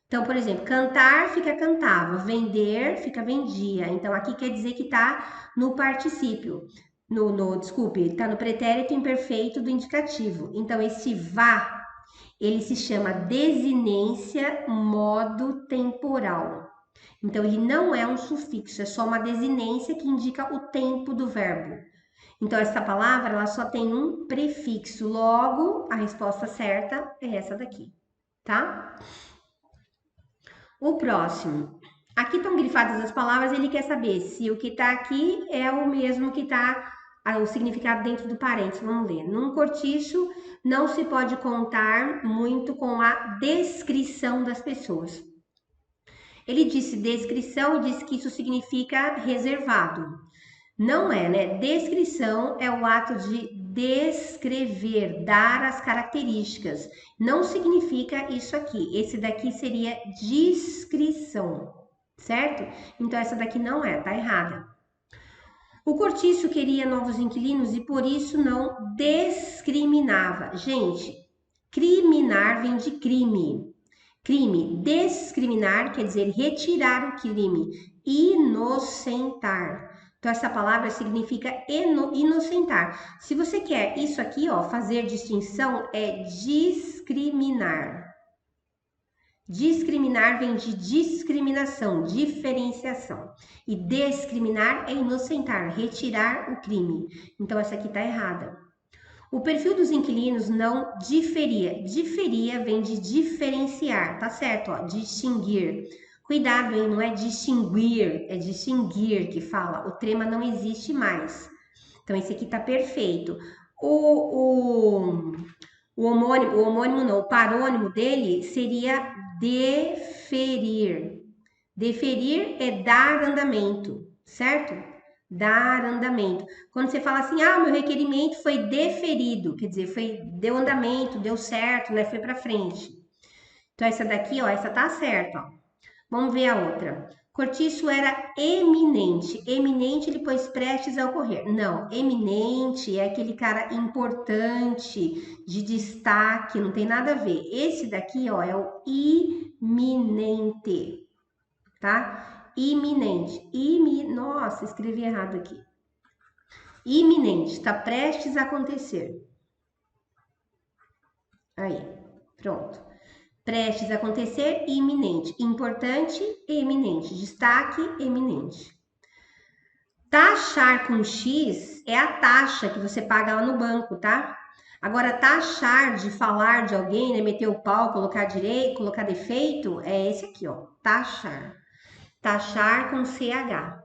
Então, por exemplo, cantar fica cantava, vender fica vendia. Então, aqui quer dizer que está no particípio. Desculpe, está no pretérito imperfeito do indicativo. Então, esse vá, ele se chama desinência modo temporal. Então, ele não é um sufixo, é só uma desinência que indica o tempo do verbo. Então, essa palavra, ela só tem um prefixo. Logo, a resposta certa é essa daqui, tá? O próximo. Aqui estão grifadas as palavras, ele quer saber se o que está aqui é o mesmo que está o significado dentro do parênteses. Vamos ler. Num cortiço, não se pode contar muito com a descrição das pessoas. Ele disse descrição e disse que isso significa reservado. Não é, né? Descrição é o ato de descrever, dar as características. Não significa isso aqui. Esse daqui seria descrição, certo? Então, essa daqui não é, tá errada. O cortiço queria novos inquilinos e por isso não discriminava. Gente, criminar vem de crime. Crime, discriminar quer dizer retirar o crime, inocentar. Então, essa palavra significa inocentar. Se você quer isso aqui, ó, fazer distinção, é discriminar. Discriminar vem de discriminação, diferenciação. E discriminar é inocentar, retirar o crime. Então, essa aqui tá errada. O perfil dos inquilinos não diferia. Diferia vem de diferenciar, tá certo? Ó, distinguir. Cuidado, hein? Não é distinguir, é distinguir que fala. O trema não existe mais. Então, esse aqui tá perfeito. O homônimo não, o parônimo dele seria deferir. Deferir é dar andamento, certo? Dar andamento. Quando você fala assim, ah, meu requerimento foi deferido, quer dizer, deu andamento, deu certo, né? Foi para frente. Então, essa daqui, ó, essa tá certa, ó. Vamos ver a outra. Cortiço era eminente. Eminente, ele pôs prestes a ocorrer. Não, eminente é aquele cara importante, de destaque, não tem nada a ver. Esse daqui, ó, é o iminente, tá? Iminente. Nossa, escrevi errado aqui. Iminente, está prestes a acontecer. Aí, pronto. Prestes a acontecer, iminente. Importante, eminente. Destaque, eminente. Taxar com X é a taxa que você paga lá no banco, tá? Agora, taxar de falar de alguém, né? Meter o pau, colocar direito, colocar defeito, é esse aqui, ó. Taxar. Taxar com CH.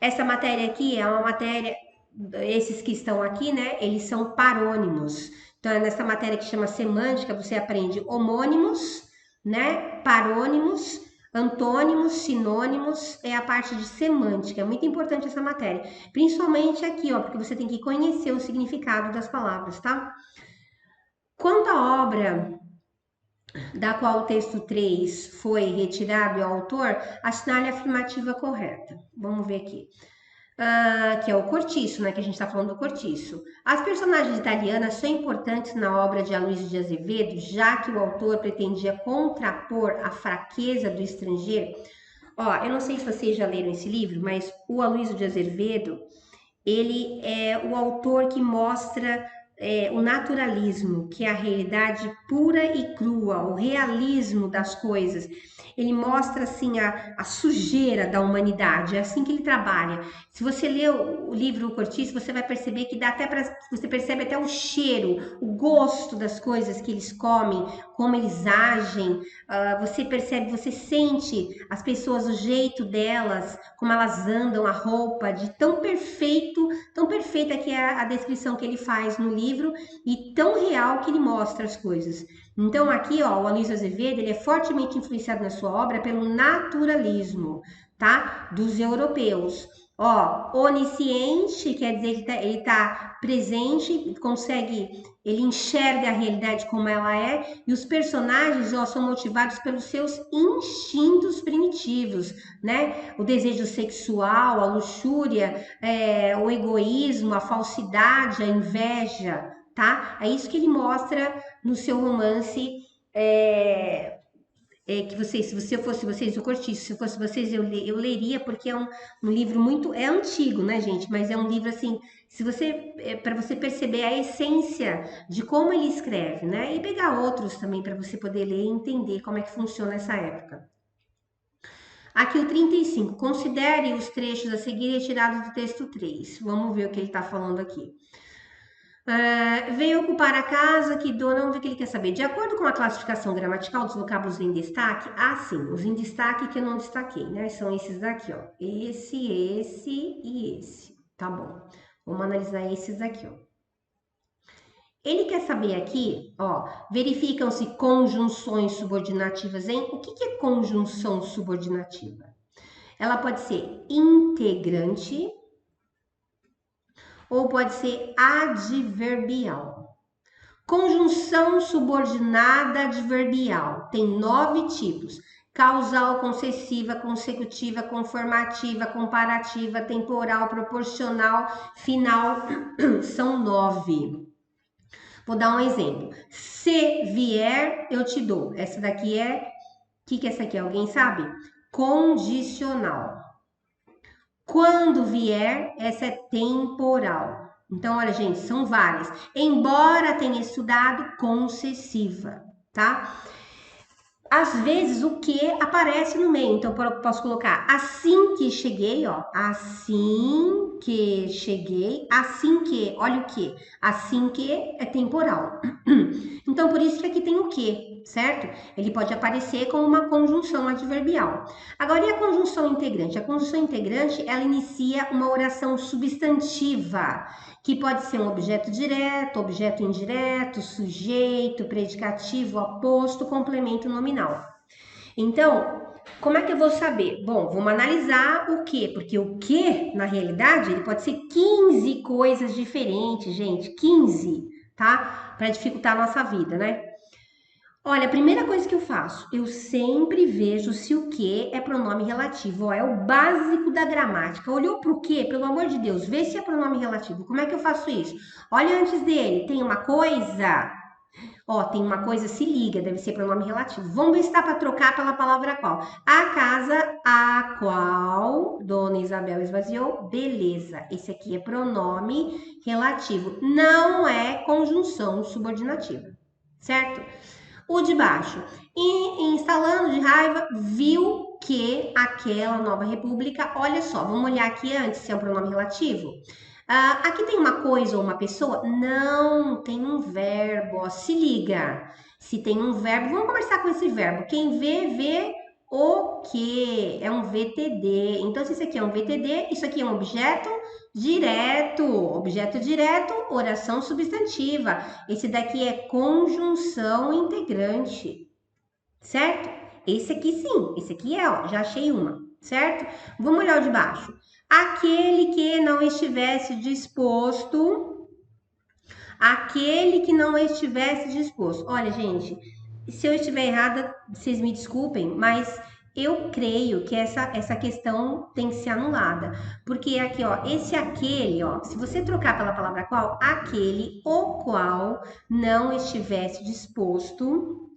Essa matéria aqui é uma matéria, esses que estão aqui, né? Eles são parônimos. Então, é nessa matéria que chama semântica, você aprende homônimos, né? Parônimos, antônimos, sinônimos, é a parte de semântica. É muito importante essa matéria. Principalmente aqui, ó, porque você tem que conhecer o significado das palavras, tá? Quanto à obra da qual o texto 3 foi retirado e o autor, assinale a afirmativa correta. Vamos ver aqui. Que é o Cortiço, né? Que a gente está falando do Cortiço. As personagens italianas são importantes na obra de Aloysio de Azevedo, já que o autor pretendia contrapor a fraqueza do estrangeiro. Ó, eu não sei se vocês já leram esse livro, mas o Aloysio de Azevedo, ele é o autor que mostra o naturalismo, que é a realidade pura e crua, o realismo das coisas. Ele mostra assim a sujeira da humanidade, é assim que ele trabalha. Se você lê o livro O Cortiço, você vai perceber que dá até para você percebe até o cheiro, o gosto das coisas que eles comem, como eles agem. Você percebe, você sente as pessoas, o jeito delas, como elas andam, a roupa, de tão perfeita que é a descrição que ele faz no livro e tão real que ele mostra as coisas. Então aqui, ó, o Aloysio Azevedo, ele é fortemente influenciado na sua obra pelo naturalismo, tá? Dos europeus. Ó, onisciente quer dizer que ele tá presente, ele enxerga a realidade como ela é, e os personagens, ó, são motivados pelos seus instintos primitivos, né? O desejo sexual, a luxúria, o egoísmo, a falsidade, a inveja, tá? É isso que ele mostra no seu romance. Que vocês, se eu fosse vocês, o Cortiço, se eu fosse vocês, eu leria, porque é um livro muito, é antigo, né, gente? Mas é um livro assim, para você perceber a essência de como ele escreve, né? E pegar outros também para você poder ler e entender como é que funciona essa época. Aqui o 35, considere os trechos a seguir retirados do texto 3. Vamos ver o que ele está falando aqui. Veio ocupar a casa que dona, vamos ver o que ele quer saber. De acordo com a classificação gramatical dos vocábulos em destaque, sim, os em destaque que eu não destaquei, né? São esses daqui, ó. Esse e esse. Tá bom. Vamos analisar esses aqui, ó. Ele quer saber aqui, ó, verificam-se conjunções subordinativas em... O que é conjunção subordinativa? Ela pode ser integrante ou pode ser adverbial. Conjunção subordinada adverbial tem 9 tipos: causal, concessiva, consecutiva, conformativa, comparativa, temporal, proporcional, final. São 9. Vou dar um exemplo. Se vier, eu te dou. Essa daqui é... O que é essa aqui? Alguém sabe? Condicional. Quando vier, essa é temporal. Então, olha, gente, são várias. Embora tenha estudado concessiva, tá? às vezes o que aparece no meio. Então, eu posso colocar assim que cheguei, ó. Assim que cheguei, assim que, olha o que. Assim que é temporal. Então, por isso que aqui tem o que, certo? Ele pode aparecer como uma conjunção adverbial. Agora, e a conjunção integrante? A conjunção integrante, ela inicia uma oração substantiva, que pode ser um objeto direto, objeto indireto, sujeito, predicativo, aposto, complemento nominal. Então, como é que eu vou saber? Bom, vamos analisar o que, porque o que, na realidade, ele pode ser 15 coisas diferentes, gente, 15, tá? Para dificultar a nossa vida, né? Olha, a primeira coisa que eu faço, eu sempre vejo se o que é pronome relativo. Ó, é o básico da gramática. Olhou para o que? Pelo amor de Deus, vê se é pronome relativo. Como é que eu faço isso? Olha antes dele, tem uma coisa. Ó, tem uma coisa, se liga, deve ser pronome relativo. Vamos ver se dá para trocar pela palavra qual. A casa a qual Dona Isabel esvaziou, beleza. Esse aqui é pronome relativo, não é conjunção subordinativa, certo? O de baixo, e instalando de raiva, viu que aquela nova república, olha só, vamos olhar aqui antes se é um pronome relativo. Aqui tem uma coisa ou uma pessoa? Não, tem um verbo, ó, se liga. Se tem um verbo, vamos conversar com esse verbo. Quem vê, vê o que? É um VTD. Então, se isso aqui é um VTD, isso aqui é um objeto direto. Objeto direto, oração substantiva. Esse daqui é conjunção integrante, certo? Esse aqui sim, esse aqui é, ó, já achei uma, certo? Vamos olhar o de baixo. Aquele que não estivesse disposto, aquele que não estivesse disposto. Olha, gente, se eu estiver errada, vocês me desculpem, mas eu creio que essa questão tem que ser anulada. Porque aqui, ó, esse aquele, ó, se você trocar pela palavra qual, aquele o qual não estivesse disposto.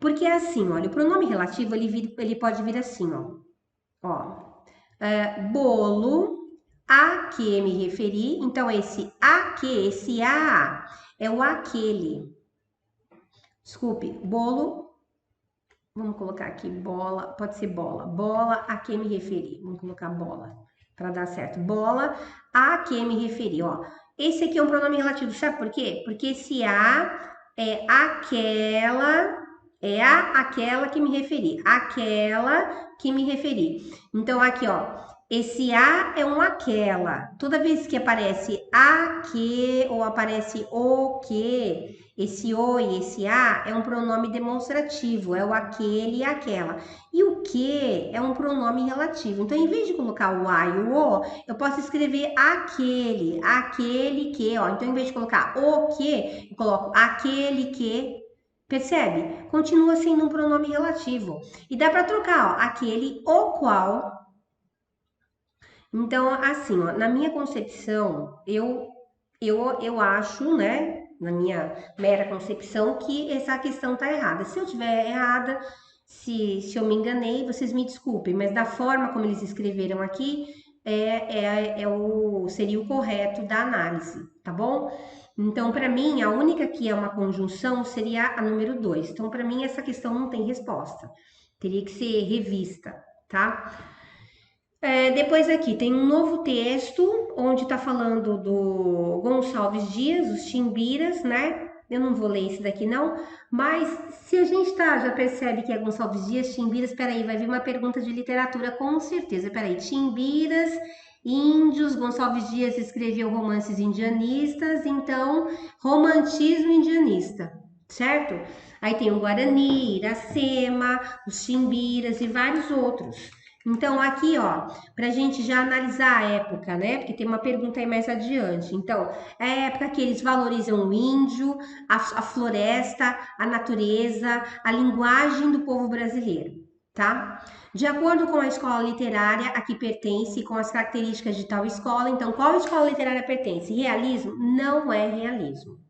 Porque é assim, olha, o pronome relativo, ele pode vir assim, ó. Bolo, a que me referi. Então, esse a que, esse a é o aquele. Desculpe, bolo, vamos colocar aqui bola, pode ser bola. Bola a que me referi. Vamos colocar bola para dar certo. Bola a que me referi, ó. Esse aqui é um pronome relativo, sabe por quê? Porque esse a é aquela que me referi, aquela que me referi. Então, aqui, ó, esse a é um aquela. Toda vez que aparece a que ou aparece o que, esse o e esse a é um pronome demonstrativo, é o aquele e aquela. E o que é um pronome relativo. Então, em vez de colocar o a e o o, eu posso escrever aquele que, ó. Então, em vez de colocar o que, eu coloco aquele que. Percebe? Continua sendo um pronome relativo. E dá para trocar, ó, aquele o qual. Então, assim, ó, na minha concepção, eu acho, né, na minha mera concepção, que essa questão tá errada. Se eu tiver errada, se eu me enganei, vocês me desculpem, mas da forma como eles escreveram aqui, seria o correto da análise, tá bom? Então, para mim, a única que é uma conjunção seria a número 2. Então, para mim, essa questão não tem resposta. Teria que ser revista, tá? Depois aqui tem um novo texto, onde está falando do Gonçalves Dias, os Timbiras, né? Eu não vou ler esse daqui não, mas se a gente já percebe que é Gonçalves Dias, Timbiras, peraí, vai vir uma pergunta de literatura com certeza. Peraí, Timbiras, índios, Gonçalves Dias escreveu romances indianistas, então romantismo indianista, certo? Aí tem o Guarani, Iracema, os Timbiras e vários outros. Então, aqui, ó, para a gente já analisar a época, né? Porque tem uma pergunta aí mais adiante. Então, é a época que eles valorizam o índio, a floresta, a natureza, a linguagem do povo brasileiro, tá? De acordo com a escola literária a que pertence, com as características de tal escola, então, qual escola literária pertence? Realismo? Não é realismo.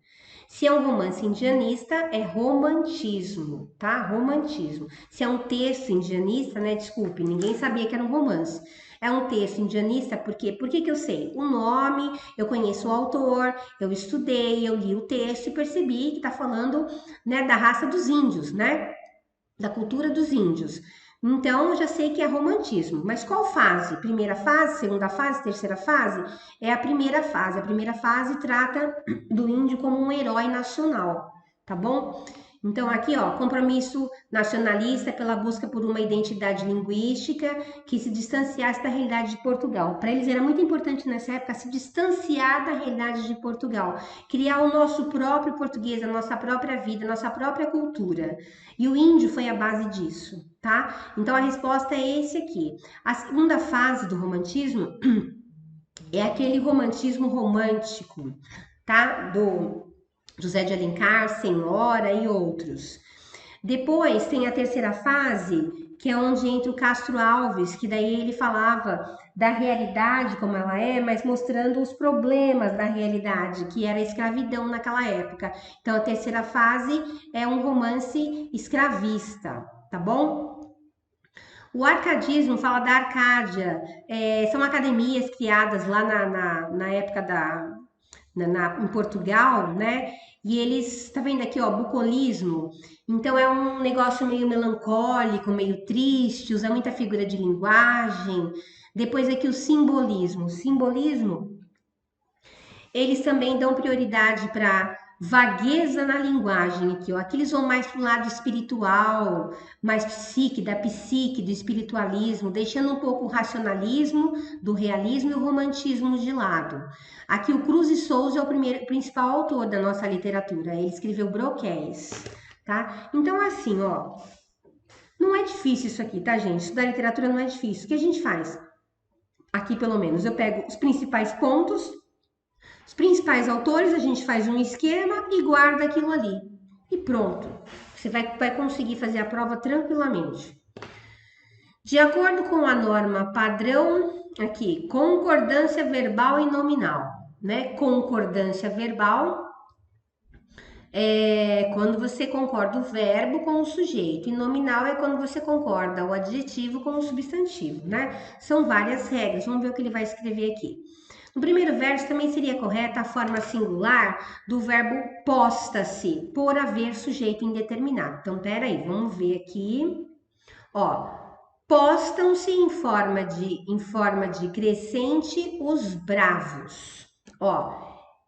Se é um romance indianista, é romantismo, tá? Romantismo. Se é um texto indianista, né? Desculpe, ninguém sabia que era um romance. É um texto indianista, por quê? Por que eu sei? O nome, eu conheço o autor, eu estudei, eu li o texto e percebi que tá falando, né, da raça dos índios, né? da cultura dos índios. Então, eu já sei que é romantismo. Mas qual fase? Primeira fase, segunda fase, terceira fase? É a primeira fase. A primeira fase trata do índio como um herói nacional, tá bom? Então, aqui, ó, compromisso nacionalista pela busca por uma identidade linguística que se distanciasse da realidade de Portugal. Para eles era muito importante nessa época se distanciar da realidade de Portugal, criar o nosso próprio português, a nossa própria vida, a nossa própria cultura. E o índio foi a base disso, tá? Então a resposta é esse aqui. A segunda fase do romantismo é aquele romantismo romântico, tá? Do José de Alencar, Senhora e outros. Depois tem a terceira fase, que é onde entra o Castro Alves, que daí ele falava da realidade como ela é, mas mostrando os problemas da realidade, que era a escravidão naquela época. Então a terceira fase é um romance escravista, tá bom? O arcadismo fala da Arcádia, são academias criadas lá na época em Portugal, né? E eles, tá vendo aqui, ó, bucolismo. Então é um negócio meio melancólico, meio triste, usa muita figura de linguagem. Depois aqui o simbolismo. O simbolismo, eles também dão prioridade para vagueza na linguagem aqui, ó. Aqui eles vão mais para o lado espiritual, mais psique, do espiritualismo, deixando um pouco o racionalismo, do realismo e o romantismo de lado. Aqui o Cruz e Souza é o principal autor da nossa literatura. Ele escreveu Broquéis, tá? Então assim, ó, não é difícil isso aqui, tá, gente? Estudar literatura não é difícil. O que a gente faz? Aqui, pelo menos, eu pego os principais pontos, os principais autores, a gente faz um esquema e guarda aquilo ali. E pronto. Você vai conseguir fazer a prova tranquilamente. De acordo com a norma padrão, aqui, concordância verbal e nominal, né? Concordância verbal é quando você concorda o verbo com o sujeito, e nominal é quando você concorda o adjetivo com o substantivo, né? São várias regras, vamos ver o que ele vai escrever aqui. No primeiro verso também seria correta a forma singular do verbo posta-se, por haver sujeito indeterminado. Então, peraí, vamos ver aqui. Ó, postam-se em forma de crescente os bravos. Ó,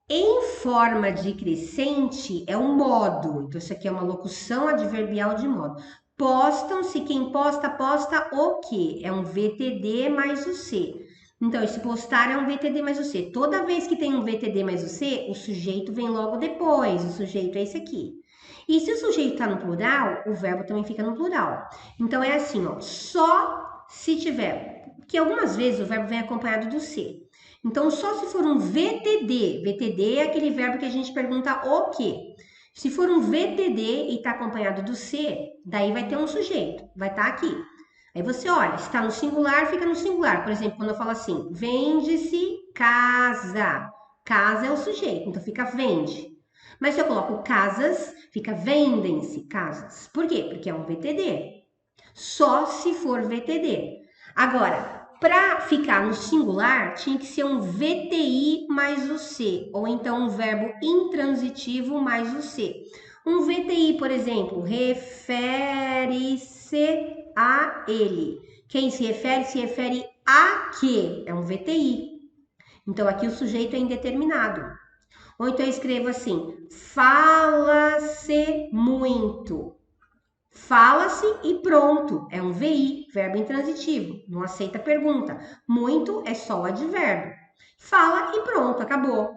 em forma de crescente é um modo. Então, isso aqui é uma locução adverbial de modo. Postam-se, quem posta, posta o quê? É um VTD mais o C. Então, esse postar é um VTD mais o C. Toda vez que tem um VTD mais o C, o sujeito vem logo depois. O sujeito é esse aqui. E se o sujeito está no plural, o verbo também fica no plural. Então, é assim, ó. Só se tiver... Porque algumas vezes o verbo vem acompanhado do C. Então, só se for um VTD. VTD é aquele verbo que a gente pergunta o quê? Se for um VTD e está acompanhado do C, daí vai ter um sujeito. Vai estar aqui. Aí você olha, se está no singular, fica no singular. Por exemplo, quando eu falo assim, vende-se casa. Casa é o sujeito, então fica vende. Mas se eu coloco casas, fica vendem-se casas. Por quê? Porque é um VTD. Só se for VTD. Agora, para ficar no singular, tinha que ser um VTI mais o C, ou então um verbo intransitivo mais o C. Um VTI, por exemplo, refere-se a ele. Quem se refere a quê? É um VTI. Então, aqui o sujeito é indeterminado. Ou então eu escrevo assim, fala-se muito. Fala-se e pronto, é um VI, verbo intransitivo, não aceita pergunta. Muito é só o advérbio. Fala e pronto, acabou.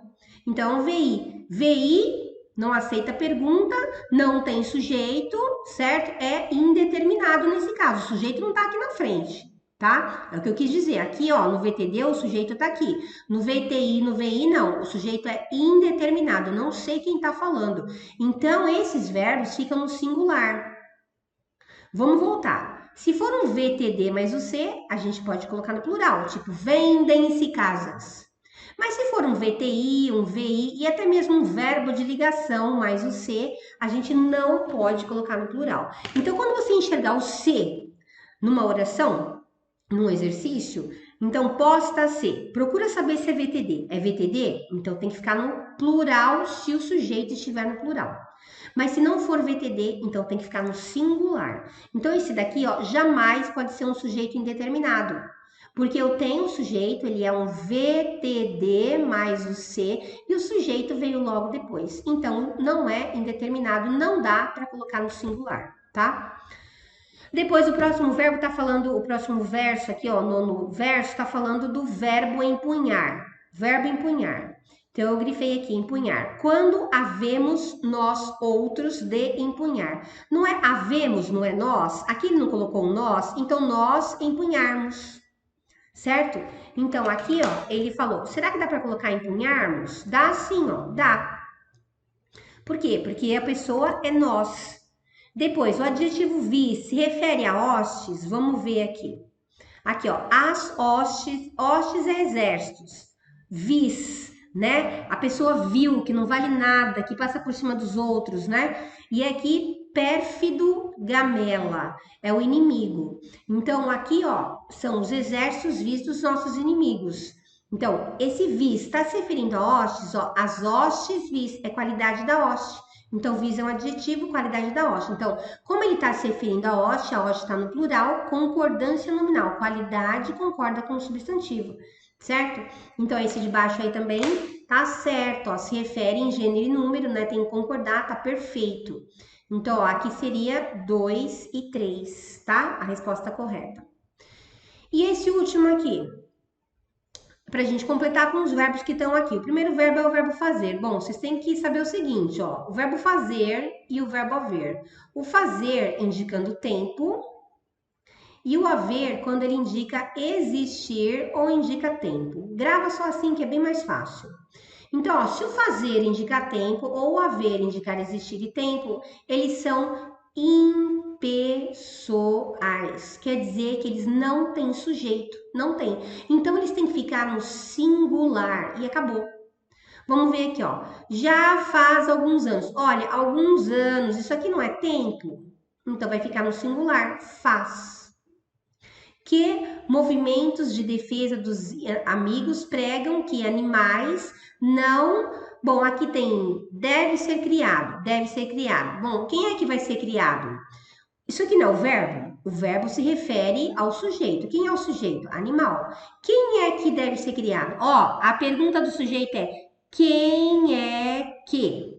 Então, é um VI. VI não aceita pergunta, não tem sujeito, certo? É indeterminado nesse caso, o sujeito não está aqui na frente, tá? É o que eu quis dizer. Aqui, ó, no VTD, o sujeito está aqui. No VTI, no VI, não. O sujeito é indeterminado, não sei quem está falando. Então, esses verbos ficam no singular. Vamos voltar. Se for um VTD mais o C, a gente pode colocar no plural, tipo, vendem-se casas. Mas se for um VTI, um VI e até mesmo um verbo de ligação mais o C, a gente não pode colocar no plural. Então, quando você enxergar o C numa oração, no exercício, então posta ser. Procura saber se é VTD. É VTD? Então tem que ficar no plural se o sujeito estiver no plural. Mas se não for VTD, então tem que ficar no singular. Então esse daqui, ó, jamais pode ser um sujeito indeterminado. Porque eu tenho o sujeito, ele é um VTD mais o C, e o sujeito veio logo depois. Então não é indeterminado, não dá para colocar no singular, tá? Depois o próximo verbo tá falando, o próximo verso aqui, ó, nono verso, tá falando do verbo empunhar. Verbo empunhar. Então eu grifei aqui, empunhar. Quando havemos nós outros de empunhar. Não é havemos, não é nós. Aqui ele não colocou nós, então nós empunharmos. Certo? Então aqui, ó, ele falou: será que dá para colocar empunharmos? Dá sim, ó, dá. Por quê? Porque a pessoa é nós. Depois, o adjetivo vis se refere a hostes. Vamos ver aqui. Aqui, ó, as hostes, hostes é exércitos. Vis, né? A pessoa viu que não vale nada, que passa por cima dos outros, né? E aqui, pérfido gamela, é o inimigo. Então, aqui, ó, são os exércitos vis dos nossos inimigos. Então, esse vis está se referindo a hostes, ó, as hostes vis é qualidade da hoste. Então, vis é um adjetivo, qualidade da hoste. Então, como ele está se referindo a hoste está no plural, concordância nominal. Qualidade concorda com o substantivo, certo? Então, esse de baixo aí também tá certo, ó, se refere em gênero e número, né? Tem que concordar, tá perfeito. Então, ó, aqui seria 2 e 3, tá? A resposta correta. E esse último aqui? Para a gente completar com os verbos que estão aqui. O primeiro verbo é o verbo fazer. Bom, vocês têm que saber o seguinte, ó, o verbo fazer e o verbo haver. O fazer indicando tempo e o haver quando ele indica existir ou indica tempo. Grava só assim que é bem mais fácil. Então, ó, se o fazer indicar tempo ou o haver indicar existir e tempo, eles são impessoais. Quer dizer que eles não têm sujeito, não tem. Então, eles têm que ficar no singular e acabou. Vamos ver aqui, ó. Já faz alguns anos. Olha, alguns anos, isso aqui não é tempo? Então, vai ficar no singular, faz. Que movimentos de defesa dos amigos pregam que animais não. Bom, aqui tem deve ser criado, deve ser criado. Bom, quem é que vai ser criado? Isso aqui não é o verbo? O verbo se refere ao sujeito. Quem é o sujeito? Animal. Quem é que deve ser criado? Ó, a pergunta do sujeito é: quem é que?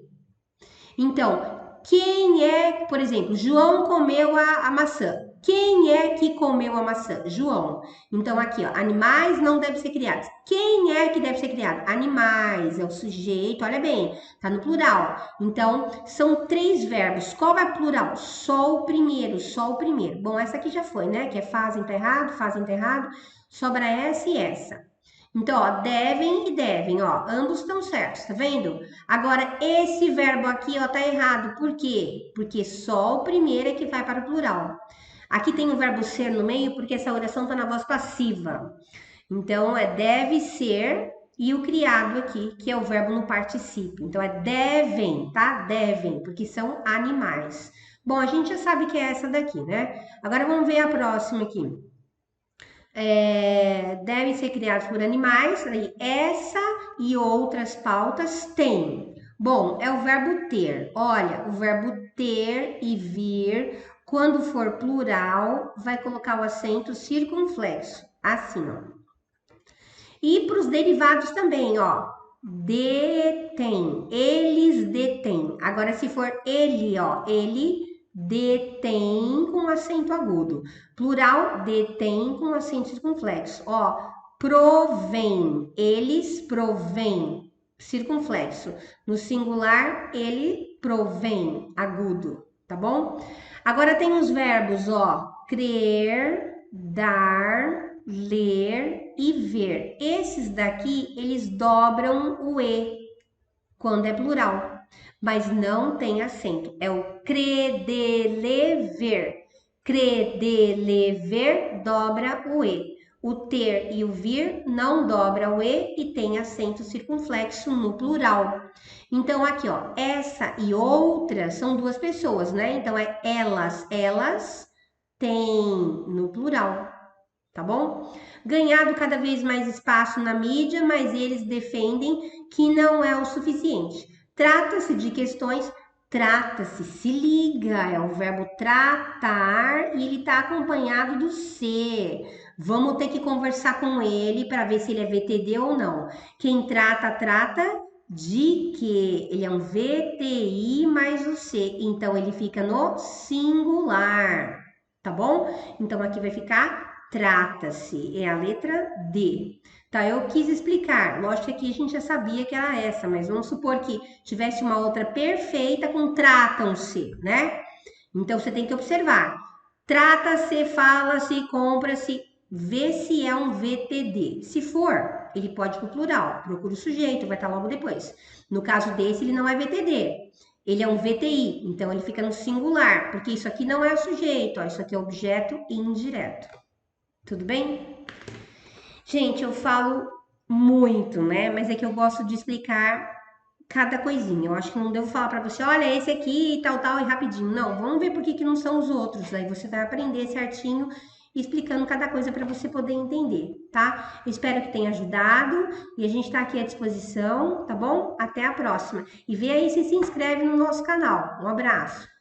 Então, quem é, por exemplo, João comeu a maçã. Quem é que comeu a maçã? João. Então, aqui, ó, animais não devem ser criados. Quem é que deve ser criado? Animais, é o sujeito, olha bem, tá no plural. Então, são 3 verbos. Qual é o plural? Só o primeiro, só o primeiro. Bom, essa aqui já foi, né? Que é fazem, tá errado, fazem, tá errado. Sobra essa e essa. Então, ó, devem e devem, ó, ambos estão certos, tá vendo? Agora, esse verbo aqui, ó, tá errado. Por quê? Porque só o primeiro é que vai para o plural. Aqui tem o verbo ser no meio, porque essa oração tá na voz passiva. Então, é deve ser e o criado aqui, que é o verbo no particípio. Então, é devem, tá? Devem, porque são animais. Bom, a gente já sabe que é essa daqui, né? Agora, vamos ver a próxima aqui. Devem ser criados por animais. Aí, essa e outras pautas têm. Bom, é o verbo ter. Olha, o verbo ter e vir, quando for plural, vai colocar o acento circunflexo. Assim, ó. E para os derivados também, ó. Detém. Eles detêm. Agora, se for ele, ó. Ele detém com acento agudo. Plural, detém com acento circunflexo. Ó, provém. Eles provém. Circunflexo. No singular, ele provém. Agudo. Tá bom? Agora tem os verbos, ó. Crer, dar, ler e ver. Esses daqui, eles dobram o E quando é plural, mas não tem acento. É o credelever. Credelever dobra o E. O ter e o vir não dobra o E e tem acento circunflexo no plural. Então, aqui, ó, essa e outras são 2 pessoas, né? Então, é elas, elas têm no plural. tá bom? Ganhado cada vez mais espaço na mídia, mas eles defendem que não é o suficiente. Trata-se de questões, trata-se, se liga, é o verbo tratar e ele está acompanhado do ser. Vamos ter que conversar com ele para ver se ele é VTD ou não. Quem trata, trata de que ele é um VTI mais o C, então ele fica no singular, tá bom? Então aqui vai ficar trata-se, é a letra D. Tá, eu quis explicar, lógico que aqui a gente já sabia que era essa, mas vamos supor que tivesse uma outra perfeita com tratam-se, né? Então você tem que observar. Trata-se, fala-se, compra-se, vê se é um VTD. Se for, ele pode ir para o plural, procura o sujeito, vai estar logo depois. No caso desse, ele não é VTD, ele é um VTI, então ele fica no singular, porque isso aqui não é o sujeito, ó, isso aqui é objeto indireto. Tudo bem? Gente, eu falo muito, né? Mas é que eu gosto de explicar cada coisinha. Eu acho que não devo falar para você, olha, esse aqui, tal, tal, e rapidinho. Não, vamos ver por que que não são os outros. Aí você vai aprender certinho, explicando cada coisa para você poder entender, tá? Eu espero que tenha ajudado e a gente está aqui à disposição, tá bom? Até a próxima. E vê aí se inscreve no nosso canal. Um abraço.